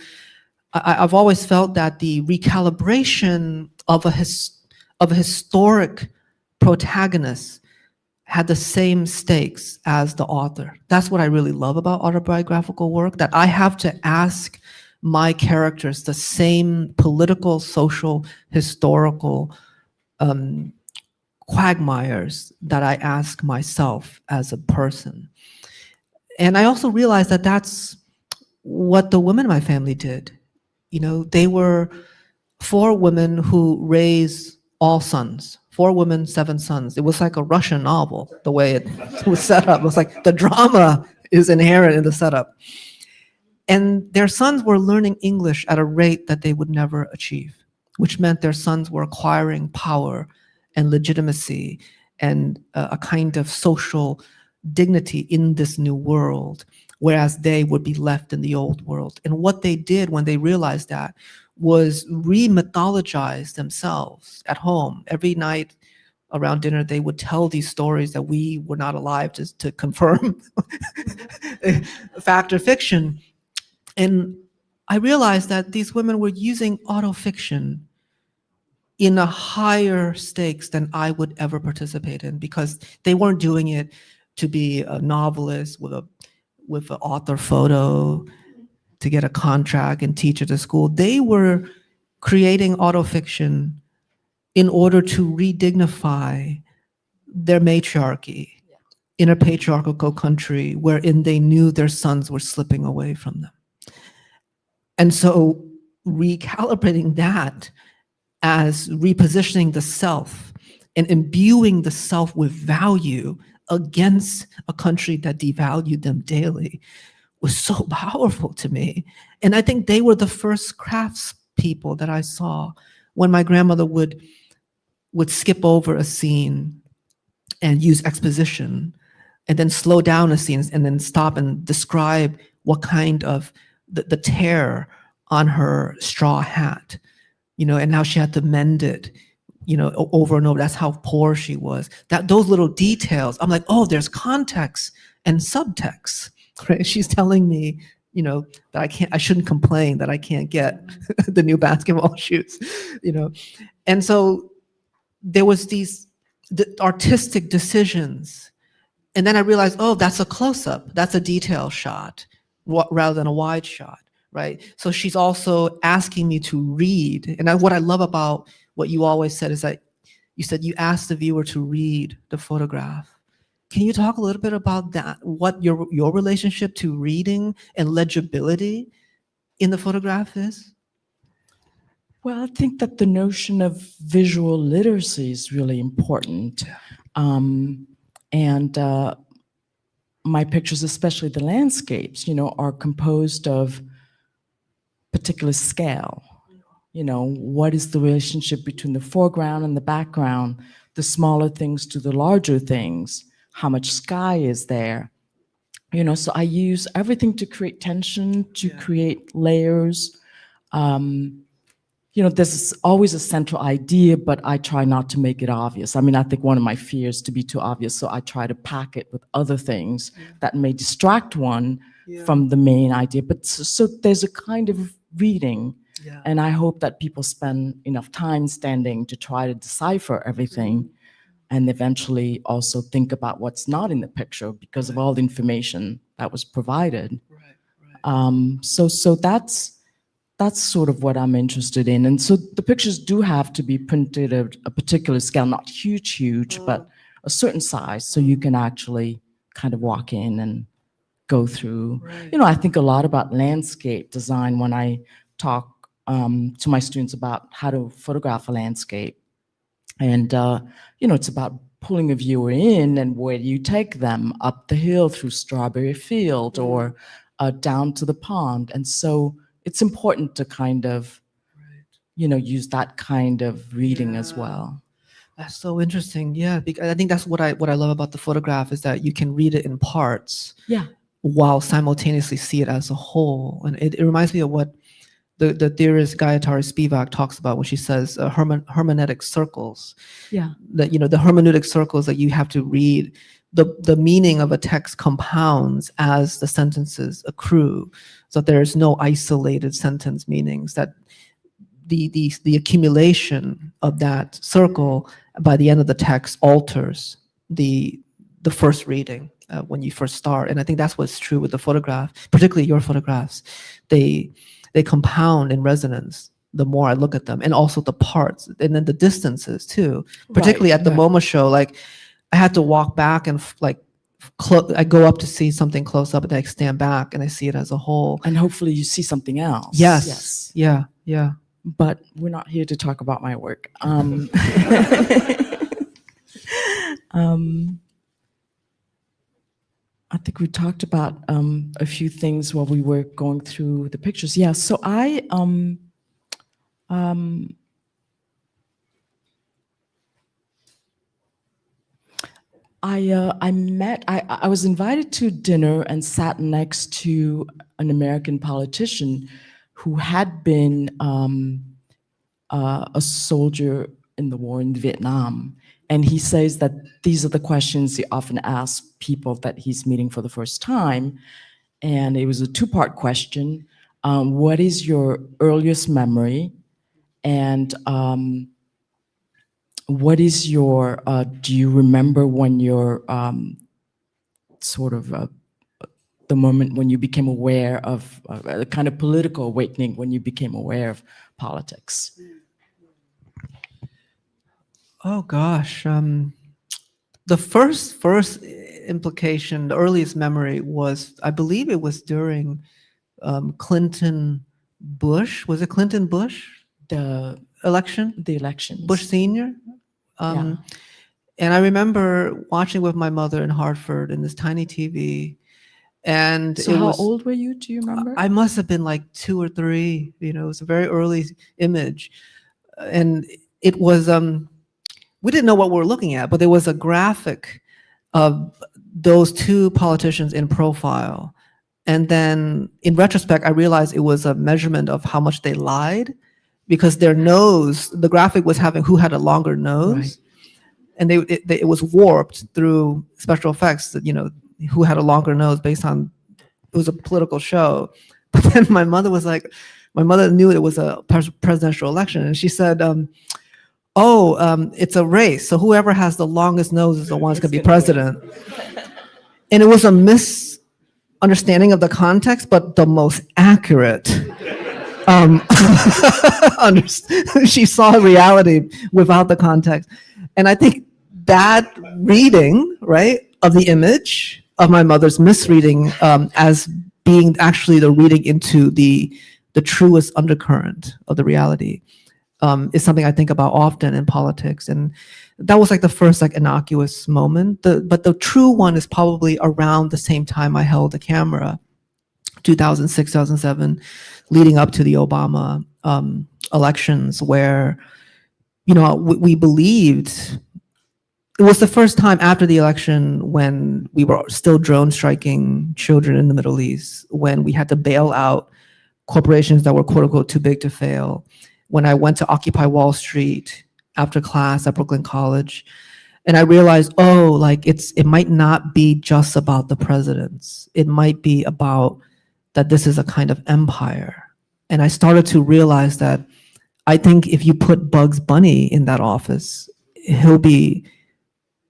I've always felt that the recalibration of a historic protagonist had the same stakes as the author. That's what I really love about autobiographical work, that I have to ask my characters the same political, social, historical quagmires that I ask myself as a person. And I also realized that that's what the women in my family did. You know, they were 4 women who raised all sons. 4 women, 7 sons. It was like a Russian novel, the way it was set up. It was like the drama is inherent in the setup. And their sons were learning English at a rate that they would never achieve, which meant their sons were acquiring power and legitimacy and a kind of social dignity in this new world, whereas they would be left in the old world. And what they did when they realized that was re-mythologize themselves at home. Every night around dinner, they would tell these stories that we were not alive to confirm fact or fiction. And I realized that these women were using autofiction in a higher stakes than I would ever participate in, because they weren't doing it to be a novelist with an author photo, to get a contract and teach at a school. They were creating autofiction in order to redignify their matriarchy in a patriarchal country wherein they knew their sons were slipping away from them. And so recalibrating that as repositioning the self and imbuing the self with value against a country that devalued them daily was so powerful to me. And I think they were the first craftspeople that I saw when my grandmother would skip over a scene and use exposition and then slow down a scene and then stop and describe what kind of the tear on her straw hat, and how she had to mend it, over and over. That's how poor she was. Those little details, I'm like, oh, there's context and subtext, right? She's telling me, that I shouldn't complain that I can't get the new basketball shoes, And so there was the artistic decisions. And then I realized, oh, that's a close-up. That's a detail shot rather than a wide shot, right? So she's also asking me to read. And what I love about what you always said is that you said you asked the viewer to read the photograph. Can you talk a little bit about that? What your relationship to reading and legibility in the photograph is? Well, I think that the notion of visual literacy is really important. My pictures, especially the landscapes, are composed of particular scale. What is the relationship between the foreground and the background, the smaller things to the larger things, how much sky is there? So I use everything to create tension, to create layers. There's always a central idea, but I try not to make it obvious. I think one of my fears is to be too obvious, so I try to pack it with other things that may distract one from the main idea. But so there's a kind of reading, and I hope that people spend enough time standing to try to decipher everything, and eventually also think about what's not in the picture because of all the information that was provided. So that's sort of what I'm interested in. And so the pictures do have to be printed at a particular scale, not huge, but a certain size, so you can actually kind of walk in and go through. I think a lot about landscape design when I talk to my students about how to photograph a landscape. And, it's about pulling a viewer in, and where do you take them? Up the hill through Strawberry Field or down to the pond. And so it's important to kind of, use that kind of reading as well. That's so interesting. Yeah, because I think that's what I love about the photograph is that you can read it in parts. While simultaneously see it as a whole. And it reminds me of what the theorist Gayatri Spivak talks about when she says hermeneutic circles. That, the hermeneutic circles that you have to read, the meaning of a text compounds as the sentences accrue. So there is no isolated sentence meanings, that the accumulation of that circle by the end of the text alters the first reading when you first start. And I think that's what's true with the photograph, particularly your photographs. They compound in resonance the more I look at them, and also the parts and then the distances too, particularly at the MoMA show. Like I had to walk back and I go up to see something close up, and then I stand back and I see it as a whole. And hopefully you see something else. Yes. Yeah. But we're not here to talk about my work. I think we talked about a few things while we were going through the pictures. Yeah, so I was invited to dinner and sat next to an American politician who had been a soldier in the war in Vietnam. And he says that these are the questions he often asks people that he's meeting for the first time. And it was a two-part question. What is your earliest memory? And what is your, do you remember when you're the moment when you became aware of a kind of political awakening, when you became aware of politics? Oh gosh, the first implication, the earliest memory was, I believe it was during Clinton Bush. Was it Clinton Bush? the election, elections. Bush Senior. And I remember watching with my mother in Hartford in this tiny TV. And So how old were you? Do you remember? I must have been like 2 or 3. You know, it was a very early image. And it was, we didn't know what we were looking at, but there was a graphic of those 2 politicians in profile. And then in retrospect, I realized it was a measurement of how much they lied, because their nose, the graphic was having who had a longer nose. Right. And it was warped through special effects that, you know, who had a longer nose based on, it was a political show. But then my mother was like, my mother knew it was a presidential election. And she said, it's a race. So whoever has the longest nose is the one who's going to be president. And it was a misunderstanding of the context, but the most accurate. She saw reality without the context. And I think that reading, right, of the image of my mother's misreading as being actually the reading into the truest undercurrent of the reality is something I think about often in politics. And that was like the first like innocuous moment. But the true one is probably around the same time I held the camera, 2006, 2007, leading up to the Obama elections, where, you know, we believed. It was the first time after the election when we were still drone striking children in the Middle East, when we had to bail out corporations that were quote unquote too big to fail. When I went to Occupy Wall Street after class at Brooklyn College, and I realized, it might not be just about the presidents. It might be about that this is a kind of empire. And I started to realize that I think if you put Bugs Bunny in that office, he'll be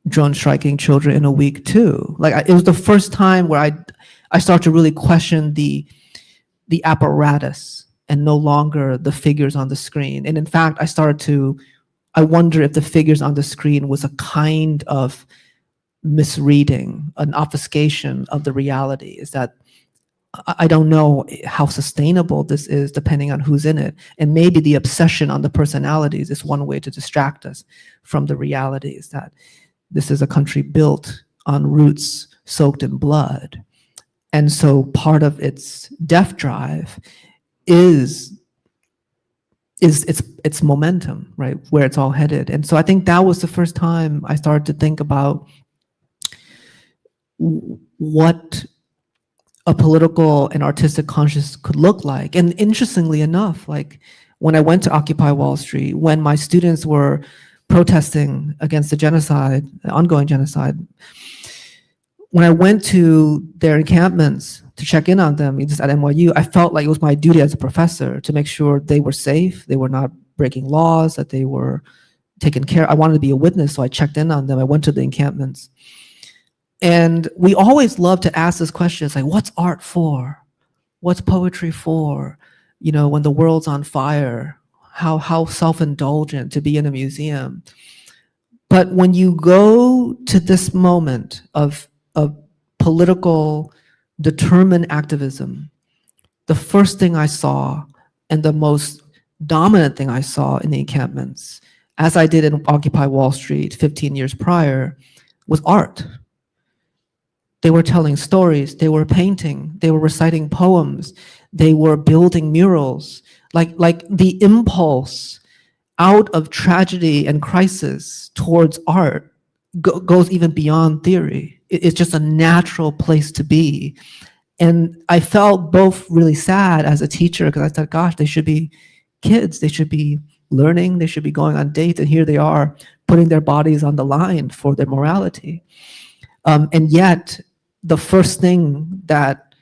drone striking children in a week too. Like, it was the first time where I started to really question the apparatus and no longer the figures on the screen. And in fact, I wonder if the figures on the screen was a kind of misreading, an obfuscation of the reality. Is that I don't know how sustainable this is depending on who's in it. And maybe the obsession on the personalities is one way to distract us from the realities that this is a country built on roots soaked in blood. And so part of its death drive is its momentum, right? Where it's all headed. And so I think that was the first time I started to think about what a political and artistic conscience could look like. And interestingly enough, like when I went to Occupy Wall Street, when my students were protesting against the genocide, the ongoing genocide, when I went to their encampments to check in on them, just at NYU, I felt like it was my duty as a professor to make sure they were safe, they were not breaking laws, that they were taken care. I wanted to be a witness, so I checked in on them. I went to the encampments. And we always love to ask this question, like, what's art for? What's poetry for? You know, when the world's on fire, how self-indulgent to be in a museum. But when you go to this moment of political determined activism, the first thing I saw and the most dominant thing I saw in the encampments, as I did in Occupy Wall Street 15 years prior, was art. They were telling stories, they were painting, they were reciting poems, they were building murals. Like the impulse out of tragedy and crisis towards art goes even beyond theory. It's just a natural place to be. And I felt both really sad as a teacher, because I thought, gosh, they should be kids, they should be learning, they should be going on dates, and here they are putting their bodies on the line for their morality. And yet, the first thing that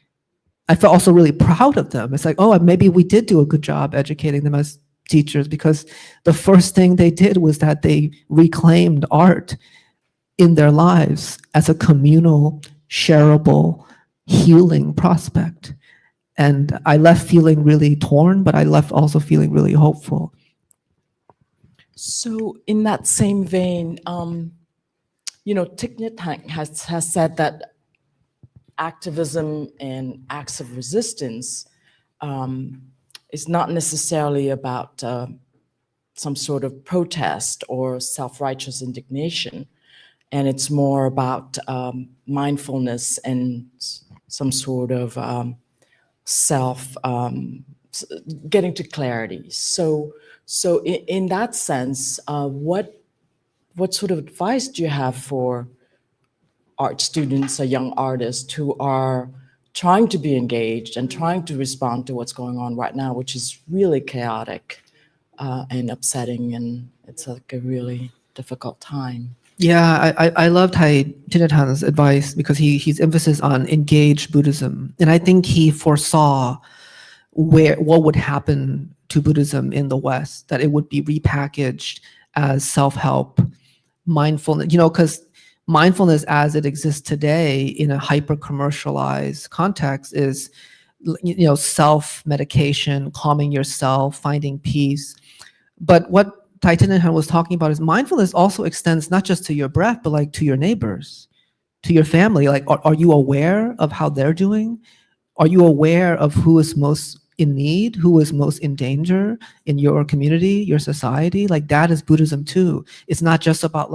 I felt also really proud of them. It's like, oh, maybe we did do a good job educating them as teachers, because the first thing they did was that they reclaimed art in their lives as a communal, shareable, healing prospect. And I left feeling really torn, but I left also feeling really hopeful. So in that same vein, you know, Thich Nhat Hanh has said that activism and acts of resistance is not necessarily about some sort of protest or self-righteous indignation, and it's more about mindfulness and some sort of getting to clarity. So in that sense, what sort of advice do you have for art students or young artists who are trying to be engaged and trying to respond to what's going on right now, which is really chaotic and upsetting, and it's like a really difficult time? Yeah, I loved Tai Tinatan's advice because he's emphasis on engaged Buddhism. And I think he foresaw what would happen to Buddhism in the West, that it would be repackaged as self-help, mindfulness, because mindfulness as it exists today in a hyper-commercialized context is, self-medication, calming yourself, finding peace. But what Tai Tinahan was talking about is mindfulness also extends not just to your breath, but like to your neighbors, to your family. Like, are you aware of how they're doing? Are you aware of who is most in need, who is most in danger in your community, your society? Like, that is Buddhism too. It's not just about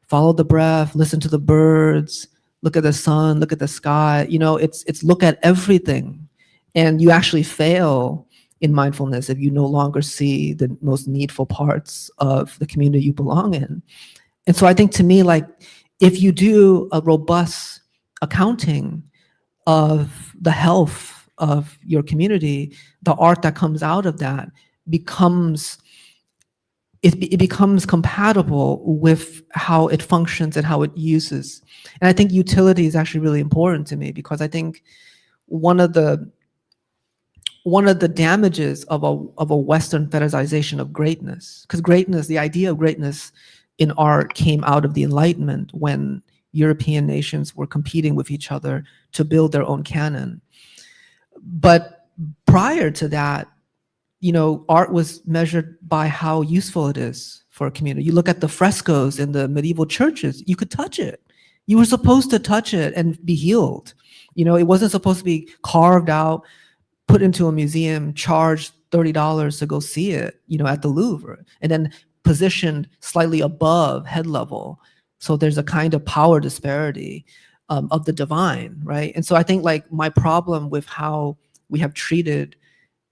follow the breath, listen to the birds, look at the sun, look at the sky. It's look at everything. And you actually fail in mindfulness if you no longer see the most needful parts of the community you belong in. And so I think, to me, like, if you do a robust accounting of the health of your community, the art that comes out of that becomes compatible with how it functions and how it uses. And I think utility is actually really important to me, because I think one of the damages of a Western fetishization of greatness, because greatness, the idea of greatness in art came out of the Enlightenment, when European nations were competing with each other to build their own canon. But prior to that, art was measured by how useful it is for a community. You look at the frescoes in the medieval churches, you could touch it. You were supposed to touch it and be healed. It wasn't supposed to be carved out, put into a museum, charged $30 to go see it, at the Louvre, and then positioned slightly above head level. So there's a kind of power disparity of the divine, right? And so I think, like, my problem with how we have treated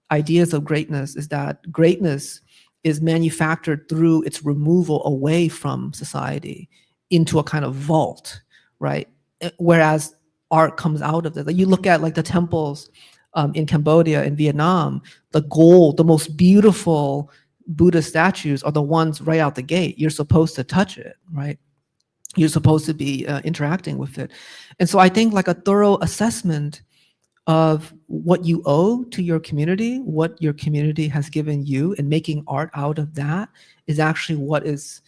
ideas of greatness is that greatness is manufactured through its removal away from society into a kind of vault, right? Whereas art comes out of this. Like, you look at, like, the temples in Cambodia, in Vietnam, the gold, the most beautiful Buddha statues are the ones right out the gate. You're supposed to touch it, right? You're supposed to be interacting with it. And so I think, like, a thorough assessment of what you owe to your community, what your community has given you, and making art out of that is actually what is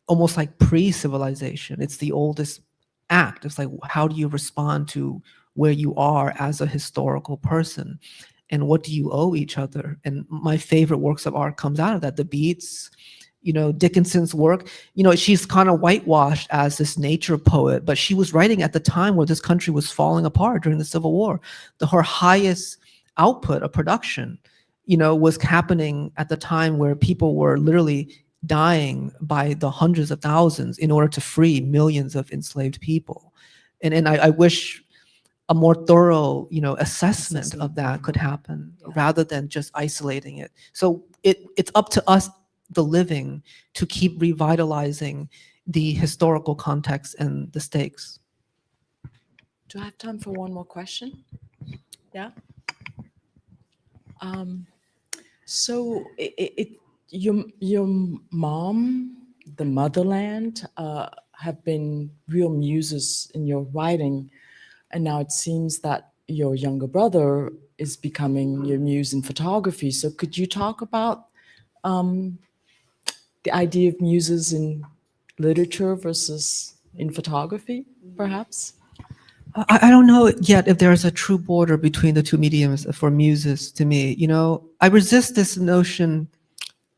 almost like pre-civilization. It's the oldest act. It's like, how do you respond to where you are as a historical person, and what do you owe each other? And my favorite works of art comes out of that. The Beats, Dickinson's work, she's kind of whitewashed as this nature poet, but she was writing at the time where this country was falling apart during the Civil War. Her highest output of production, was happening at the time where people were literally dying by the hundreds of thousands in order to free millions of enslaved people. And I wish a more thorough, assessment of that could happen, rather than just isolating it. So it's up to us, the living, to keep revitalizing the historical context and the stakes. Do I have time for one more question? Yeah. So your mom, the motherland, have been real muses in your writing. And now it seems that your younger brother is becoming your muse in photography. So could you talk about the idea of muses in literature versus in photography, perhaps? I don't know yet if there's a true border between the two mediums for muses to me. I resist this notion.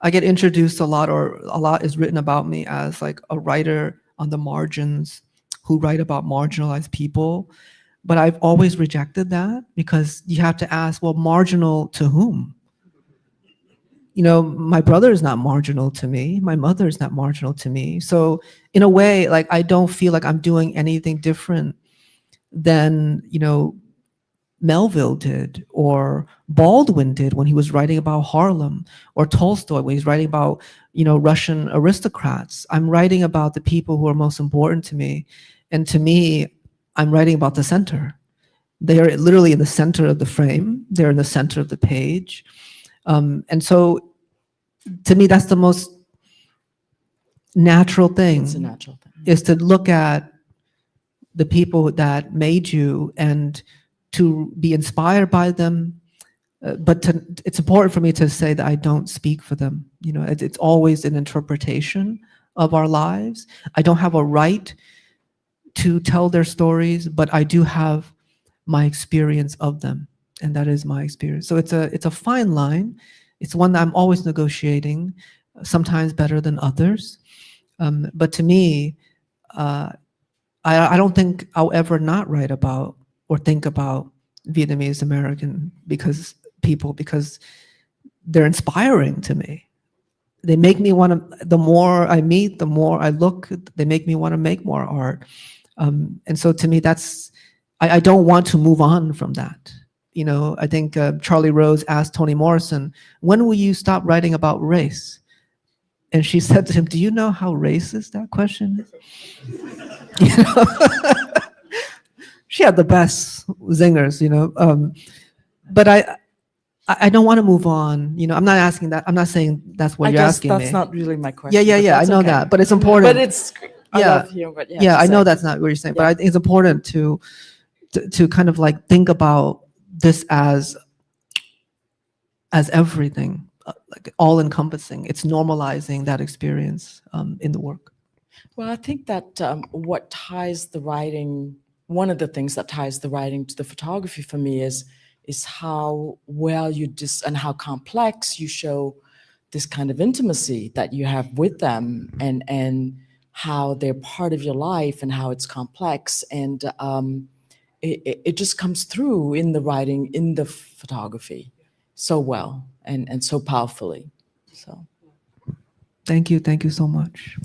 I get introduced a lot, or a lot is written about me as like a writer on the margins who write about marginalized people. But I've always rejected that, because you have to ask, well, marginal to whom? you know, my brother is not marginal to me. My mother is not marginal to me. So in a way, like, I don't feel like I'm doing anything different than, you know, Melville did, or Baldwin did when he was writing about Harlem, or Tolstoy when he's writing about, you know, Russian aristocrats. I'm writing about the people who are most important to me. And to me, I'm writing about the center. They are literally in the center of the frame. They're in the center of the page. And so to me, that's the most natural thing. It's a natural thing. Is to look at the people that made you and to be inspired by them. But it's important for me to say that I don't speak for them. You know, it's always an interpretation of our lives. I don't have a right to tell their stories, but I do have my experience of them, and that is my experience. So it's a fine line. It's one that I'm always negotiating, sometimes better than others. But to me, I don't think I'll ever not write about or think about Vietnamese American because they're inspiring to me. They make me want to, the more I meet, the more I look, they make me want to make more art. And so to me, that's, I don't want to move on from that. You know, I think Charlie Rose asked Toni Morrison, when will you stop writing about race? And she said to him, do you know how racist that question is? You know? She had the best zingers, you know. But I don't want to move on. You know, I'm not asking that. I'm not saying that's what you're asking me. That's not really my question. Yeah. I know that, but it's important. But it's, I love hearing what you have to I say. know that's not what you're saying, but I think it's important to kind of like think about this as everything, like all encompassing. It's normalizing that experience in the work. Well, I think that what ties the writing, one of the things that ties the writing to the photography for me is how well you and how complex you show this kind of intimacy that you have with them, and how they're part of your life and how it's complex, and it just comes through in the writing, in the photography, so well and so powerfully. So, thank you so much.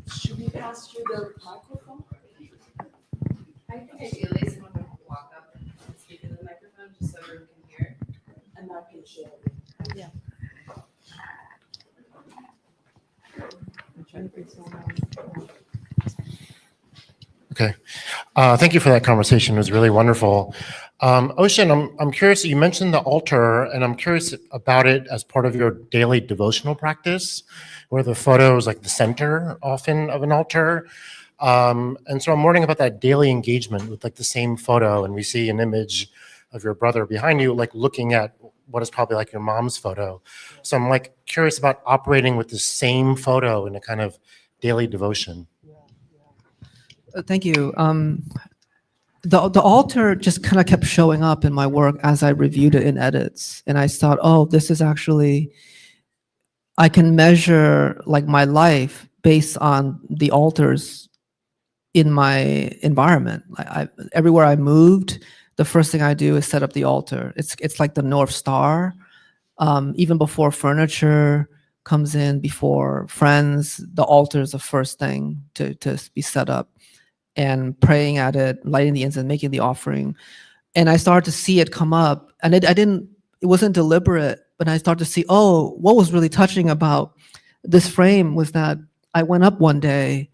Should we pass you the microphone? I think ideally someone would walk up and speak into the microphone just so everyone can hear. And I can share. Yeah. Okay. Thank you for that conversation. It was really wonderful. Ocean, I'm curious, you mentioned the altar, and I'm curious about it as part of your daily devotional practice, where the photo is like the center often of an altar. And so I'm wondering about that daily engagement with like the same photo, and we see an image of your brother behind you, like looking at what is probably like your mom's photo. So I'm like curious about operating with the same photo in a kind of daily devotion. Thank you. The altar just kind of kept showing up in my work as I reviewed it in edits. And I thought, oh, this is actually, I can measure like my life based on the altars in my environment. Everywhere I moved, the first thing I do is set up the altar. It's like the North Star. Even before furniture comes in, before friends, the altar is the first thing to be set up. And praying at it, lighting the incense, making the offering. And I started to see it come up. And it wasn't deliberate, but I started to see, oh, what was really touching about this frame was that I went up one day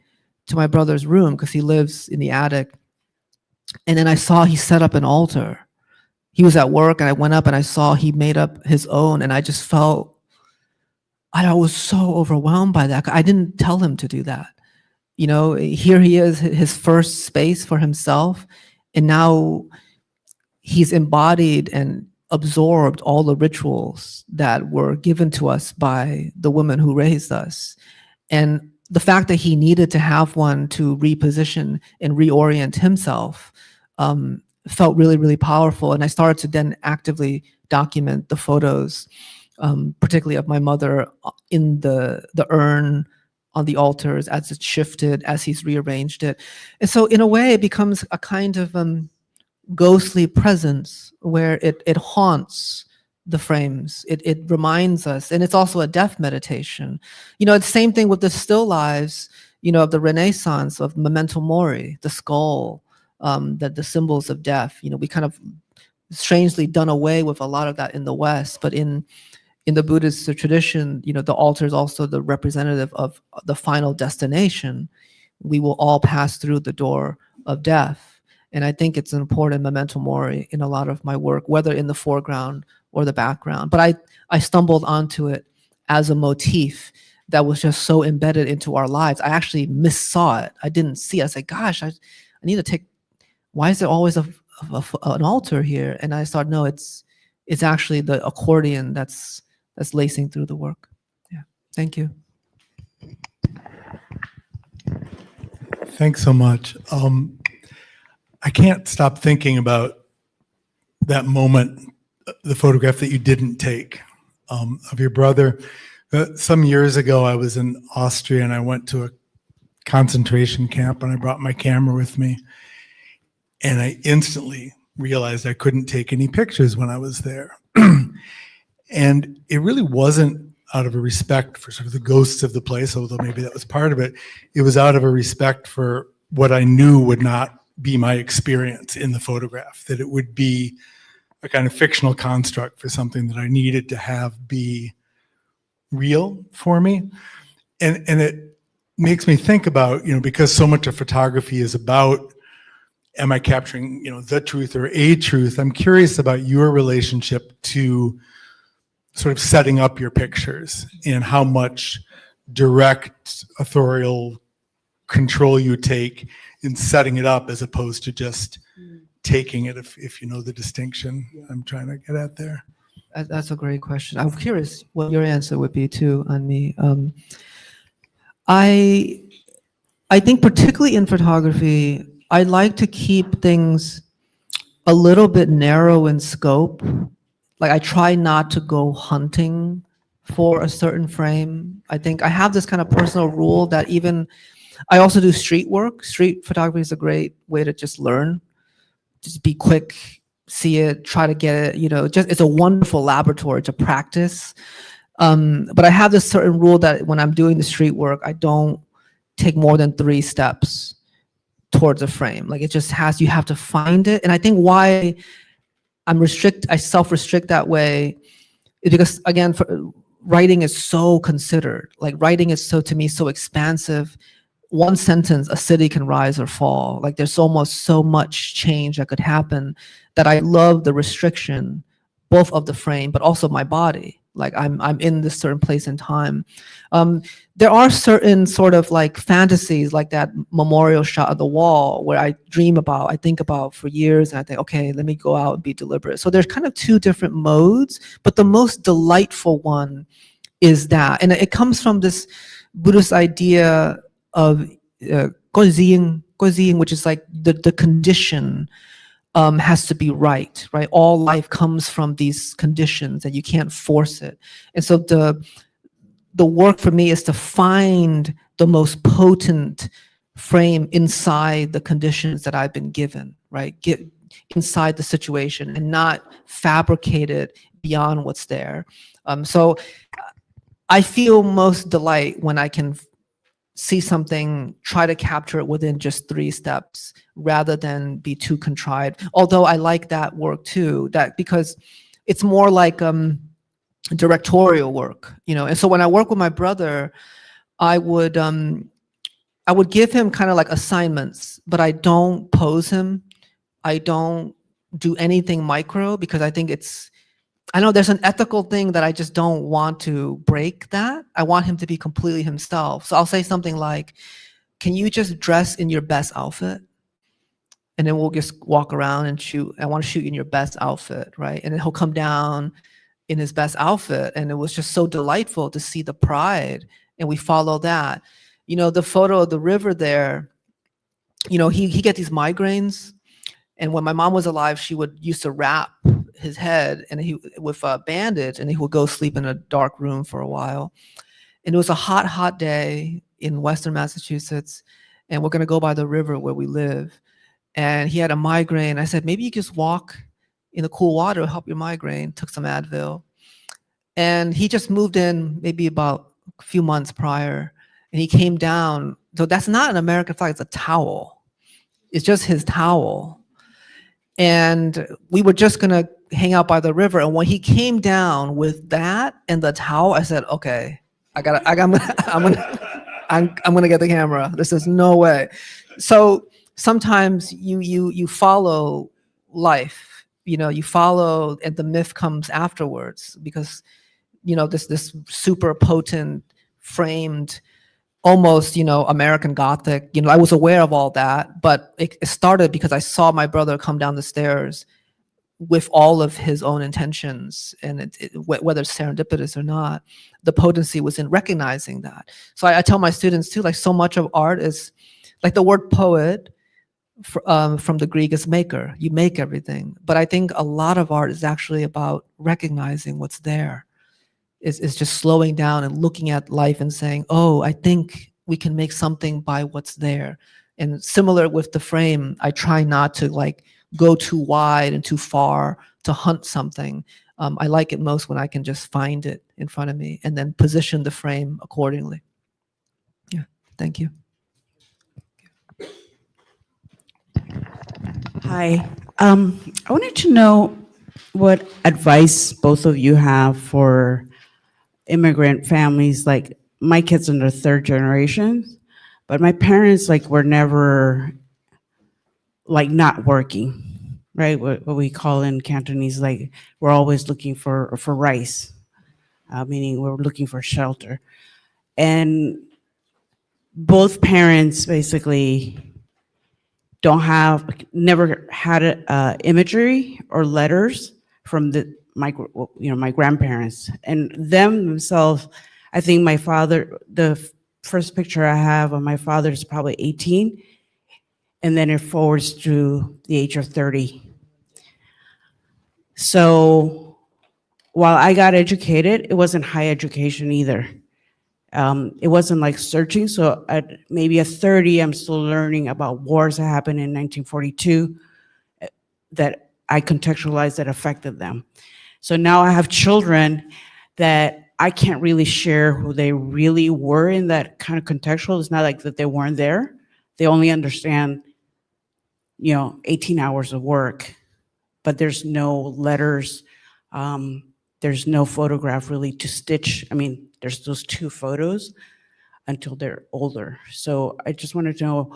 to my brother's room because he lives in the attic. And then I saw he set up an altar. He was at work and I went up and I saw he made up his own, and I just felt, I was so overwhelmed by that. I didn't tell him to do that. You know, here he is, his first space for himself, and now he's embodied and absorbed all the rituals that were given to us by the women who raised us. And the fact that he needed to have one to reposition and reorient himself felt really, really powerful. And I started to then actively document the photos, particularly of my mother in the urn on the altars as it shifted, as he's rearranged it. And so in a way, it becomes a kind of ghostly presence where it haunts the frames. It reminds us, and it's also a death meditation. You know, it's the same thing with the still lives, you know, of the Renaissance, of memento mori, the skull, the symbols of death. You know, we kind of strangely done away with a lot of that in the West, but in the Buddhist tradition, you know, the altar is also the representative of the final destination. We will all pass through the door of death. And I think it's an important memento mori in a lot of my work, whether in the foreground or the background. But I stumbled onto it as a motif that was just so embedded into our lives. I actually missaw it. I didn't see it. I said, gosh, I need to take, why is there always an altar here? And I thought, no, it's actually the accordion that's lacing through the work. Yeah, thank you. Thanks so much. I can't stop thinking about that moment, the photograph that you didn't take of your brother. Some years ago, I was in Austria and I went to a concentration camp and I brought my camera with me. And I instantly realized I couldn't take any pictures when I was there. And it really wasn't out of a respect for sort of the ghosts of the place, although maybe that was part of it. It was out of a respect for what I knew would not be my experience in the photograph, that it would be a kind of fictional construct for something that I needed to have be real for me. And it makes me think about, you know, because so much of photography is about, am I capturing, you know, the truth or a truth? I'm curious about your relationship to sort of setting up your pictures and how much direct authorial control you take in setting it up as opposed to just taking it, if you know the distinction I'm trying to get at there. That's a great question. I'm curious what your answer would be too, on me. I think particularly in photography, I like to keep things a little bit narrow in scope. Like I try not to go hunting for a certain frame. I think I have this kind of personal rule that even, I also do street work. Street photography is a great way to just learn, just be quick, see it, try to get it, you know, just, it's a wonderful laboratory to practice. But I have this certain rule that when I'm doing the street work, I don't take more than 3 steps towards a frame. Like it just has, you have to find it. And I think why I self-restrict that way is because, again, writing is so considered. Like writing is so, to me, so expansive. One sentence, a city can rise or fall. Like there's almost so much change that could happen that I love the restriction, both of the frame, but also my body. Like I'm in this certain place and time. There are certain sort of like fantasies, like that memorial shot of the wall where I dream about, I think about for years, and I think, okay, let me go out and be deliberate. So there's kind of 2 different modes, but the most delightful one is that. And it comes from this Buddhist idea of goziing, which is like the condition has to be right? All life comes from these conditions and you can't force it. And so the work for me is to find the most potent frame inside the conditions that I've been given, get inside the situation and not fabricate it beyond what's there. So I feel most delight when I can see something, try to capture it within just 3 steps rather than be too contrived. Although I like that work too, that because it's more like directorial work, you know. And so when I work with my brother, I would give him kind of like assignments, but I don't pose him. I don't do anything micro because I think I know there's an ethical thing that I just don't want to break that. I want him to be completely himself. So I'll say something like, can you just dress in your best outfit? and then we'll just walk around and shoot. I want to shoot you in your best outfit, right? And then he'll come down in his best outfit, and it was just so delightful to see the pride, and we follow that. You know, the photo of the river there, you know, he get these migraines, and when my mom was alive, she would used to wrap his head and he with a bandage, and he would go sleep in a dark room for a while. And it was a hot day in Western Massachusetts, and we're gonna go by the river where we live. And he had a migraine. I said, maybe you just walk in the cool water, help your migraine. Took some Advil. And he just moved in maybe about a few months prior, and he came down. So that's not an American flag, it's a towel. It's just his towel. And we were just gonna hang out by the river. And when he came down with that and the towel, I said, okay, I'm gonna get the camera. This is no way. So sometimes you follow life. You know, you follow, and the myth comes afterwards, because, you know, this super potent, framed, almost, you know, American Gothic, you know, I was aware of all that, but it started because I saw my brother come down the stairs with all of his own intentions, and whether it's serendipitous or not, the potency was in recognizing that. So I tell my students too, like, so much of art is, like, the word poet, from the Greek is maker. You make everything. But I think a lot of art is actually about recognizing what's there. It's just slowing down and looking at life and saying, oh, I think we can make something by what's there. And similar with the frame, I try not to like go too wide and too far to hunt something. I like it most when I can just find it in front of me and then position the frame accordingly. Yeah, thank you. Hi. I wanted to know what advice both of you have for immigrant families. Like, my kids are in the third generation, but my parents, like, were never, like, not working, right? What we call in Cantonese, like, we're always looking for rice, meaning we're looking for shelter. And both parents basically never had imagery or letters from my grandparents, and themselves. I think my father, the first picture I have of my father is probably 18, and then it forwards to the age of 30. So while I got educated, it wasn't high education either. It wasn't like searching. So maybe at 30, I'm still learning about wars that happened in 1942 that I contextualized that affected them. So now I have children that I can't really share who they really were in that kind of contextual. It's not like that they weren't there. They only understand, 18 hours of work, but there's no letters. There's no photograph really to stitch. I mean, there's those two photos until they're older. So I just wanted to know,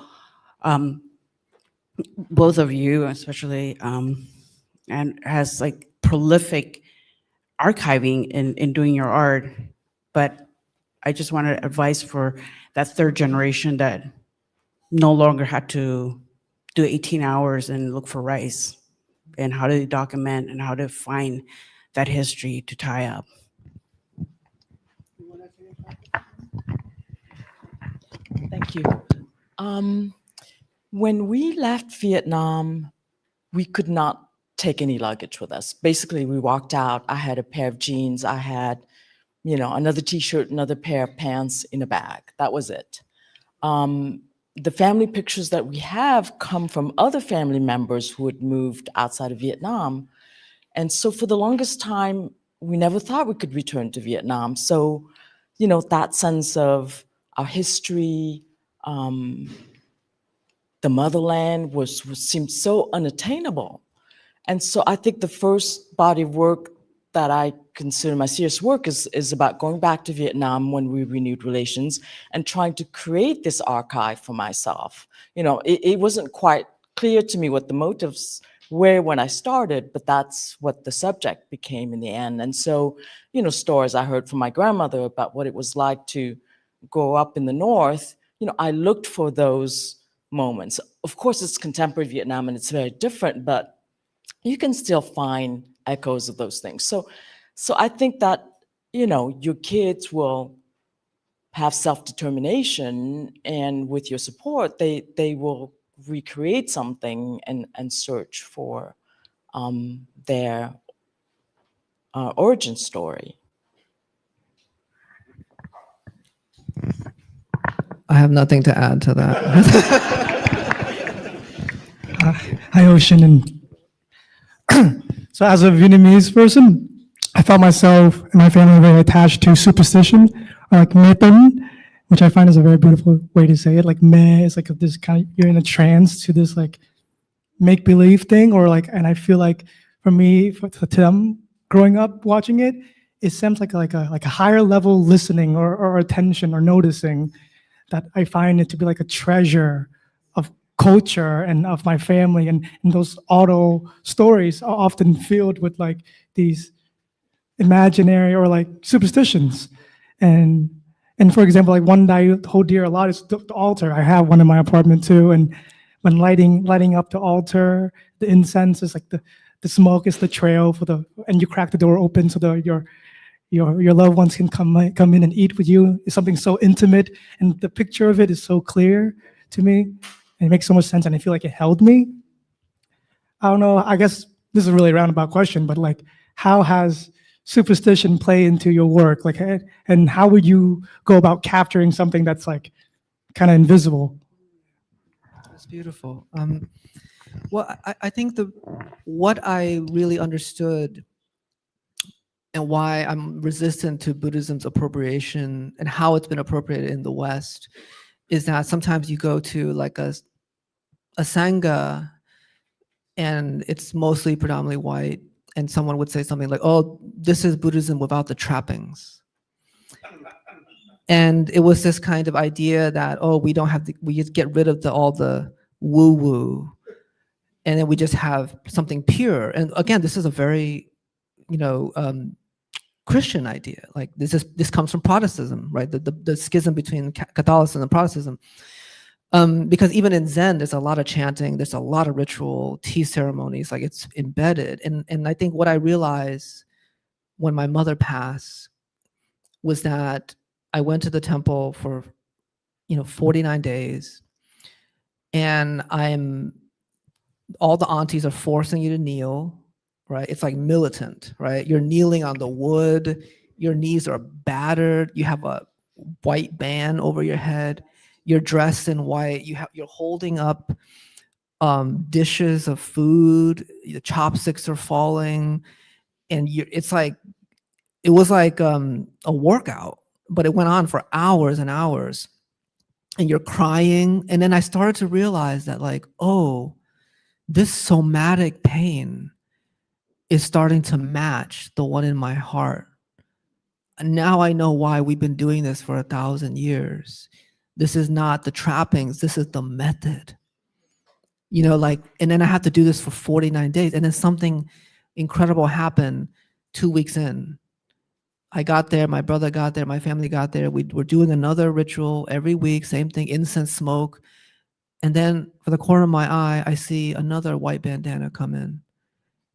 both of you, especially, and has like prolific archiving in doing your art, but I just wanted advice for that third generation that no longer had to do 18 hours and look for rice, and how do they document and how to find that history to tie up. Thank you. When we left Vietnam, we could not take any luggage with us. Basically, we walked out. I had a pair of jeans. I had, another t-shirt, another pair of pants in a bag. That was it. The family pictures that we have come from other family members who had moved outside of Vietnam. And so for the longest time, we never thought we could return to Vietnam. So, that sense of our history, the motherland seemed so unattainable. And so I think the first body of work that I consider my serious work is about going back to Vietnam when we renewed relations and trying to create this archive for myself. It wasn't quite clear to me what the motives were when I started, but that's what the subject became in the end. And so, stories I heard from my grandmother about what it was like to grow up in the North, I looked for those moments. Of course, it's contemporary Vietnam and it's very different, but you can still find echoes of those things. So I think that, you know, your kids will have self-determination, and with your support, they will recreate something and search for their origin story. I have nothing to add to that. Hi, Ocean. And so as a Vietnamese person, I found myself and my family very attached to superstition, or like mythen, which I find is a very beautiful way to say it. Like meh is like this kind of, you're in a trance to this like make-believe thing, or like, and I feel like for me, to them, growing up watching it, it seems like a higher level listening or attention or noticing, that I find it to be like a treasure of culture and of my family, and those auto stories are often filled with like these imaginary or like superstitions. And for example, like one that I hold dear a lot is the altar. I have one in my apartment too, and when lighting up the altar, the incense is like the smoke is the trail for the, and you crack the door open so your loved ones can come in and eat with you. It's something so intimate, and the picture of it is so clear to me, and it makes so much sense, and I feel like it held me. I don't know, I guess this is a really roundabout question, but like, how has superstition play into your work? Like, and how would you go about capturing something that's like kind of invisible? It's beautiful. Well, I think what I really understood and why I'm resistant to Buddhism's appropriation and how it's been appropriated in the West is that sometimes you go to like a sangha and it's mostly predominantly white, and someone would say something like, oh, this is Buddhism without the trappings. And it was this kind of idea that, oh, we don't have we just get rid of all the woo-woo, and then we just have something pure. And again, this is a very, Christian idea. Like this comes from Protestantism, right? The schism between Catholicism and Protestantism. Because even in Zen, there's a lot of chanting, there's a lot of ritual, tea ceremonies, like it's embedded. And I think what I realized when my mother passed was that I went to the temple for, 49 days, and all the aunties are forcing you to kneel, right? It's like militant, right? You're kneeling on the wood, your knees are battered, you have a white band over your head, you're dressed in white, you're holding up dishes of food, the chopsticks are falling, and it was like a workout, but it went on for hours and hours, and you're crying. And then I started to realize that, like, oh, this somatic pain is starting to match the one in my heart. And now I know why we've been doing this for 1,000 years. This is not the trappings, this is the method. And then I had to do this for 49 days. And then something incredible happened 2 weeks in. I got there, my brother got there, my family got there. We were doing another ritual every week, same thing, incense smoke. And then for the corner of my eye, I see another white bandana come in.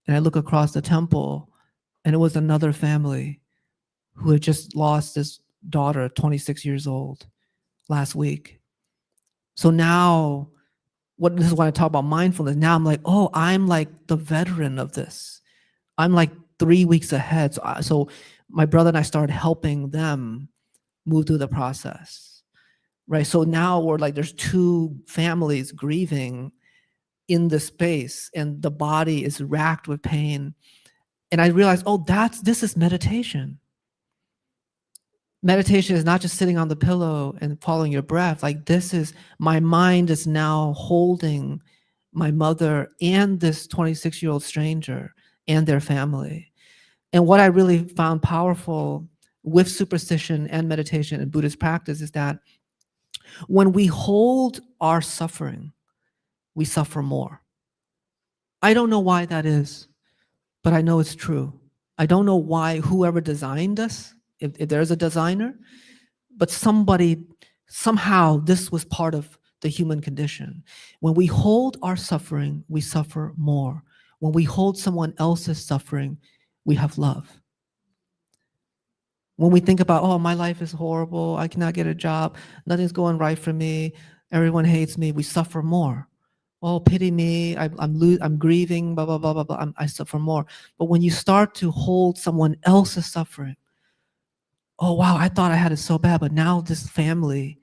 And I look across the temple, and it was another family who had just lost this daughter, 26 years old, last week. So now, this is when I talk about mindfulness. Now I'm like, oh, I'm like the veteran of this. I'm like 3 weeks ahead. So my brother and I started helping them move through the process, right? So now we're like, there's two families grieving in the space, and the body is racked with pain. And I realized, oh, this is meditation. Meditation is not just sitting on the pillow and following your breath. Like, my mind is now holding my mother and this 26-year-old stranger and their family. And what I really found powerful with superstition and meditation and Buddhist practice is that when we hold our suffering, we suffer more. I don't know why that is, but I know it's true. I don't know why whoever designed us, if there's a designer, but somehow this was part of the human condition. When we hold our suffering, we suffer more. When we hold someone else's suffering, we have love. When we think about, oh, my life is horrible, I cannot get a job, nothing's going right for me, everyone hates me, we suffer more. Oh, pity me, I'm grieving, blah, blah, blah, blah, blah, I suffer more. But when you start to hold someone else's suffering, oh, wow, I thought I had it so bad, but now this family,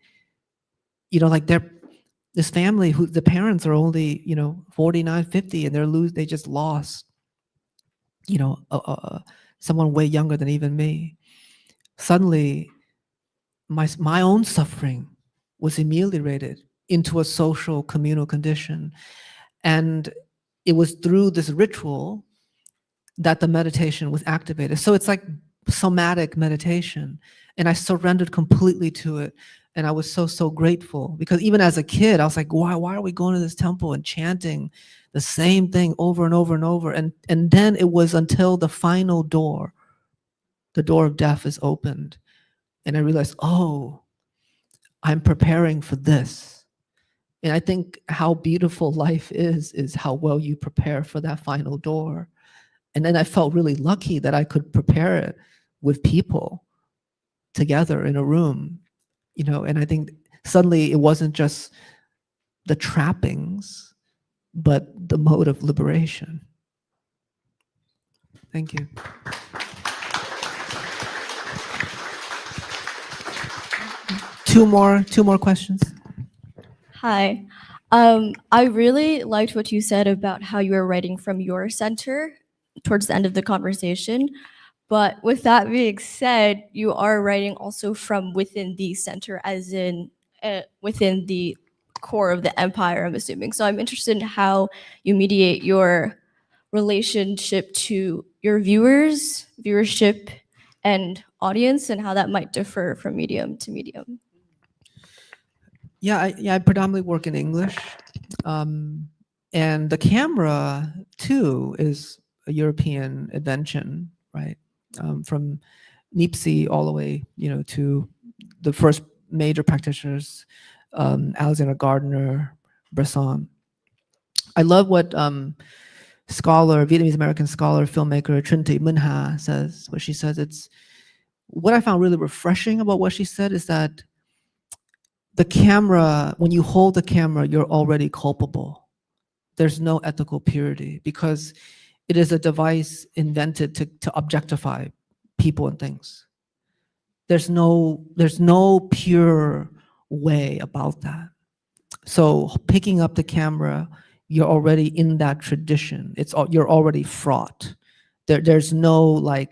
like this family who the parents are only, 49, 50, and they just lost, someone way younger than even me. Suddenly, my own suffering was ameliorated into a social communal condition. And it was through this ritual that the meditation was activated. So it's like somatic meditation. And I surrendered completely to it. And I was so grateful, because even as a kid, I was like, why are we going to this temple and chanting the same thing over and over and over? And then it was until the final door, the door of death is opened. And I realized, oh, I'm preparing for this. And I think how beautiful life is how well you prepare for that final door. And then I felt really lucky that I could prepare it with people together in a room, and I think suddenly it wasn't just the trappings, but the mode of liberation. Thank you. Two more questions. Hi. I really liked what you said about how you were writing from your center towards the end of the conversation. But with that being said, you are writing also from within the center, as in within the core of the empire, I'm assuming. So I'm interested in how you mediate your relationship to your viewership, and audience, and how that might differ from medium to medium. Yeah, I predominantly work in English. And the camera, too, is a European invention, right? From Nipsey all the way, to the first major practitioners, Alexander Gardner, Bresson. I love what Vietnamese American scholar, filmmaker Trinh Minh Ha says. What she says, what I found really refreshing about what she said is that the camera, when you hold the camera, you're already culpable. There's no ethical purity, because it is a device invented to objectify people and things. There's no pure way about that. So picking up the camera, you're already in that tradition. You're already fraught. There's no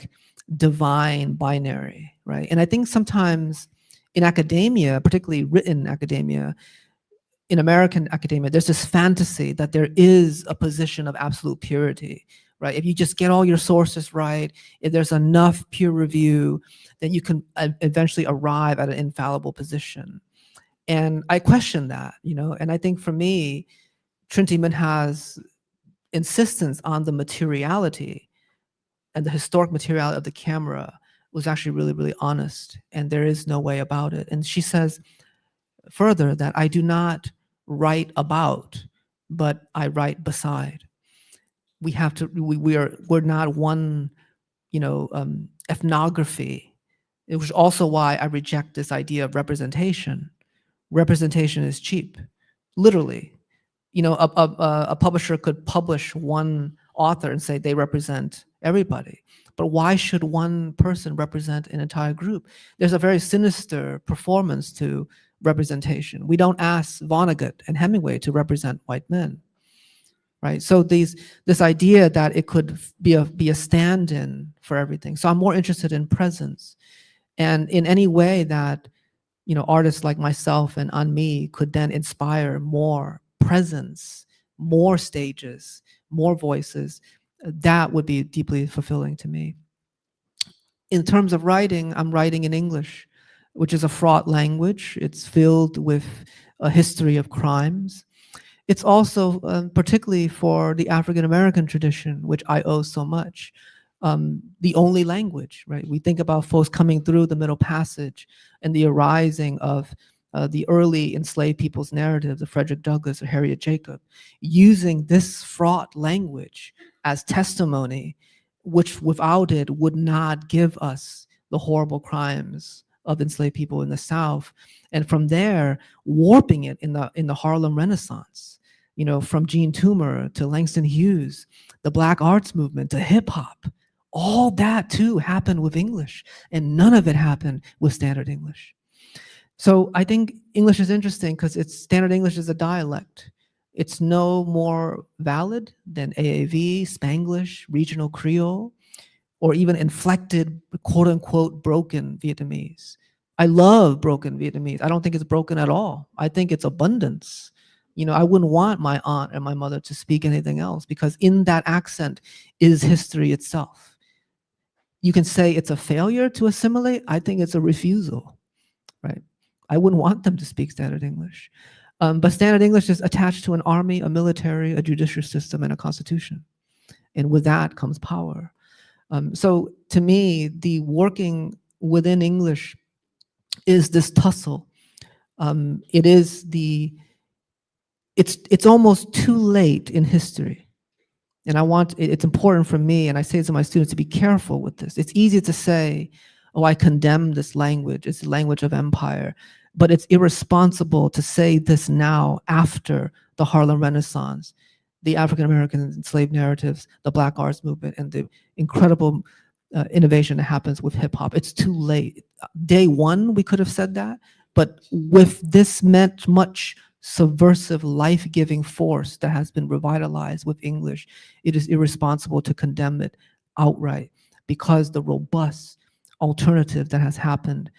divine binary, right? And I think sometimes in academia, particularly written academia, in American academia, there's this fantasy that there is a position of absolute purity, right? If you just get all your sources right, if there's enough peer review, then you can eventually arrive at an infallible position. And I question that, and I think for me, Trinh Minh Ha's insistence on the materiality and the historic materiality of the camera was actually really, really honest, and there is no way about it. And she says further that I do not write about, but I write beside. We have to. We're not one, ethnography. It was also why I reject this idea of representation. Representation is cheap, literally. A publisher could publish one author and say they represent everybody. But why should one person represent an entire group? There's a very sinister performance to representation. We don't ask Vonnegut and Hemingway to represent white men, right? So this idea that it could be a stand-in for everything. So I'm more interested in presence, and in any way that artists like myself and An-Mi could then inspire more presence, more stages, more voices, that would be deeply fulfilling to me. In terms of writing, I'm writing in English, which is a fraught language. It's filled with a history of crimes. It's also particularly for the African American tradition, which I owe so much, the only language, right? We think about folks coming through the Middle Passage and the arising of the early enslaved people's narratives of Frederick Douglass or Harriet Jacob, using this fraught language as testimony, which without it would not give us the horrible crimes of enslaved people in the South. And from there, warping it in the Harlem Renaissance, you know, from Gene Toomer to Langston Hughes, the Black Arts Movement to hip hop. All that too happened with English, and none of it happened with Standard English. So I think English is interesting because Standard English is a dialect. It's no more valid than AAV, Spanglish, regional Creole, or even inflected, quote unquote, broken Vietnamese. I love broken Vietnamese. I don't think it's broken at all. I think it's abundance. You know, I wouldn't want my aunt and my mother to speak anything else, because in that accent is history itself. You can say it's a failure to assimilate. I think it's a refusal, right? I wouldn't want them to speak Standard English. But Standard English is attached to an army, a military, a judicial system, and a constitution. And with that comes power. So to me, the working within English is this tussle. It's almost too late in history. And it's important for me, and I say to my students, to be careful with this. It's easy to say, oh, I condemn this language. It's the language of empire. But it's irresponsible to say this now after the Harlem Renaissance, the African American enslaved narratives, the Black Arts Movement, and the incredible innovation that happens with hip hop. It's too late. Day one, we could have said that, but with this much subversive, life-giving force that has been revitalized with English, it is irresponsible to condemn it outright, because the robust alternative that has happened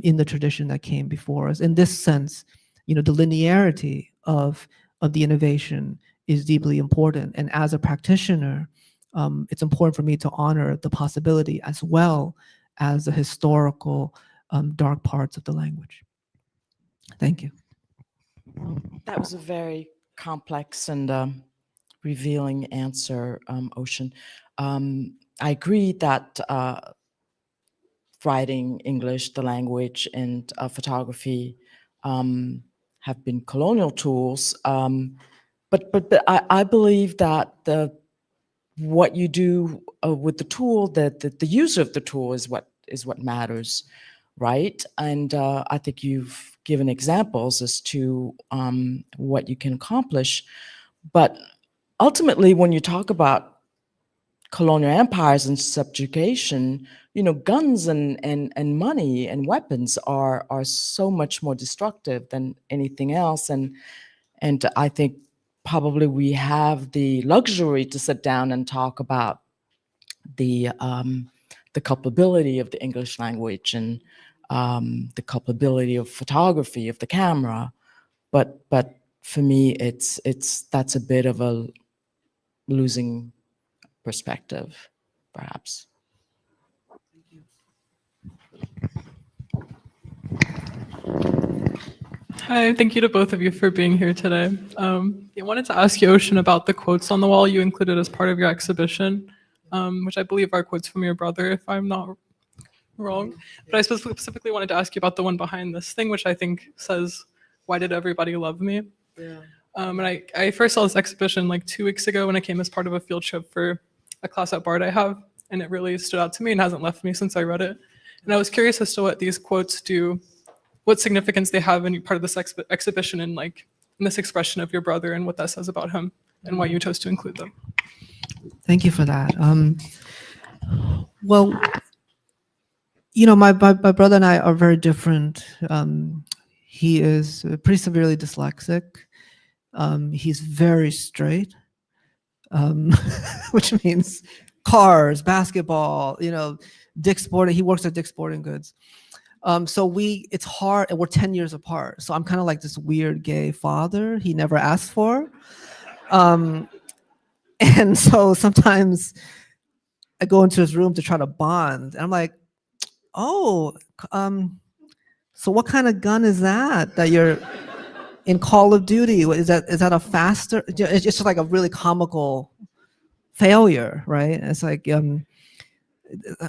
in the tradition that came before us. In this sense, you know, the linearity of the innovation is deeply important. And as a practitioner, it's important for me to honor the possibility as well as the historical dark parts of the language. Thank you. That was a very complex and revealing answer, Ocean. I agree that writing English, the language, and photography have been colonial tools. But I believe that what you do with the tool, the use of the tool is what matters, right? And I think you've given examples as to what you can accomplish. But ultimately, when you talk about colonial empires and subjugation, you know, guns and money and weapons are so much more destructive than anything else. And I think probably we have the luxury to sit down and talk about the culpability of the English language and the culpability of photography, of the camera. But for me, that's a bit of a losing perspective, perhaps. Hi, thank you to both of you for being here today. I wanted to ask you, Ocean, about the quotes on the wall you included as part of your exhibition, which I believe are quotes from your brother, if I'm not wrong. But I specifically wanted to ask you about the one behind this thing, which I think says, "Why did everybody love me?" Yeah. And I first saw this exhibition like 2 weeks ago when I came as part of a field trip for a class at Bard I have, and it really stood out to me and hasn't left me since I read it. And I was curious as to what these quotes do, what significance they have in part of this exhibition and like in this expression of your brother and what that says about him and why you chose to include them. Thank you for that. Well, you know, my brother and I are very different. He is pretty severely dyslexic. He's very straight, which means cars, basketball, you know, Dick's Sporting. He works at Dick's Sporting Goods. So it's hard, and we're 10 years apart. So I'm kind of like this weird gay father he never asked for. And so sometimes I go into his room to try to bond. And I'm like, oh, so what kind of gun is that you're in Call of Duty? Is that a faster? It's just like a really comical failure, right? It's like,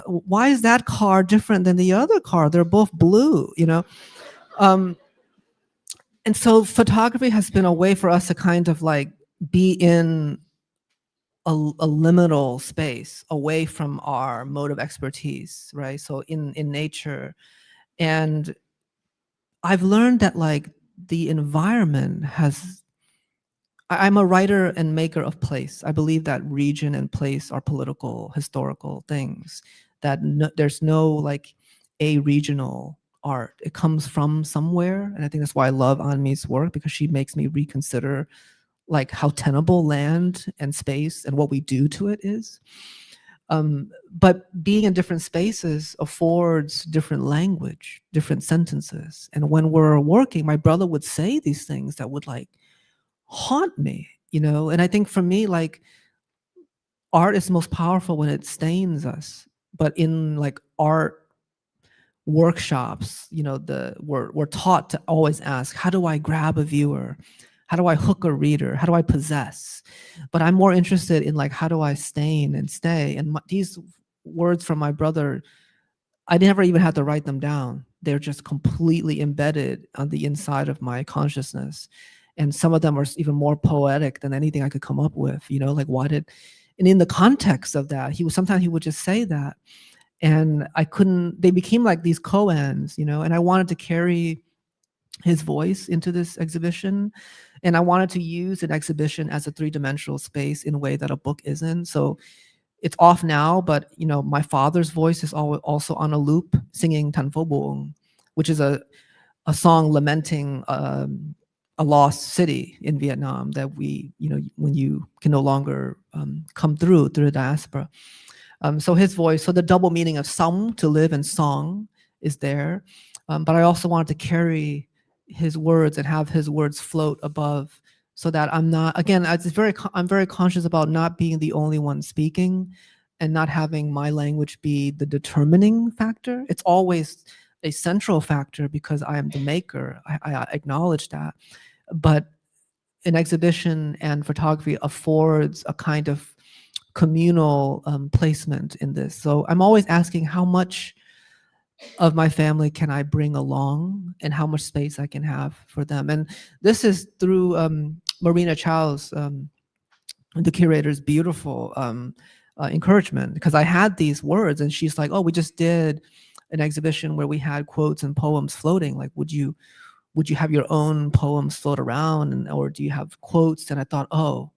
why is that car different than the other car? They're both blue, you know? And so photography has been a way for us to kind of like be in a liminal space away from our mode of expertise, right? So in nature. And I've learned that like the environment has, I'm a writer and maker of place. I believe that region and place are political, historical things, that there's no like a regional art. It comes from somewhere. And I think that's why I love Anmi's work, because she makes me reconsider like how tenable land and space and what we do to it is. But being in different spaces affords different language, different sentences. And when we're working, my brother would say these things that would like haunt me, you know? And I think for me, like, art is most powerful when it stains us. But in like art workshops, you know, we're taught to always ask, how do I grab a viewer? How do I hook a reader? How do I possess? But I'm more interested in like, how do I stain and stay? And these words from my brother, I never even had to write them down. They're just completely embedded on the inside of my consciousness. And some of them are even more poetic than anything I could come up with, you know, like and in the context of that, sometimes he would just say that. And they became like these koans, you know, and I wanted to carry his voice into this exhibition. And I wanted to use an exhibition as a three-dimensional space in a way that a book isn't. So it's off now, but you know, my father's voice is also on a loop singing Tan Pho Buong, which is a song lamenting a lost city in Vietnam that when you can no longer come through the diaspora. So his voice, so the double meaning of Sống, to live, and song is there. But I also wanted to carry his words and have his words float above, so that I'm not, again, I'm very conscious about not being the only one speaking and not having my language be the determining factor. It's always a central factor because I am the maker. I acknowledge that. But an exhibition and photography affords a kind of communal placement in this. So I'm always asking how much of my family can I bring along and how much space I can have for them. And this is through Marina Chow's, the curator's beautiful encouragement, because I had these words and she's like, oh, we just did an exhibition where we had quotes and poems floating. Like, would you have your own poems float around, or do you have quotes? And I thought, oh,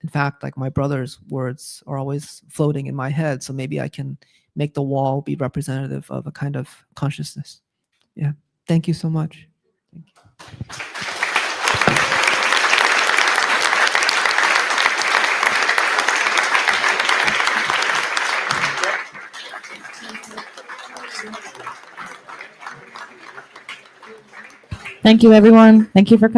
in fact, like my brother's words are always floating in my head. So maybe I can make the wall be representative of a kind of consciousness. Yeah. Thank you so much. Thank you. Thank you, everyone. Thank you for coming.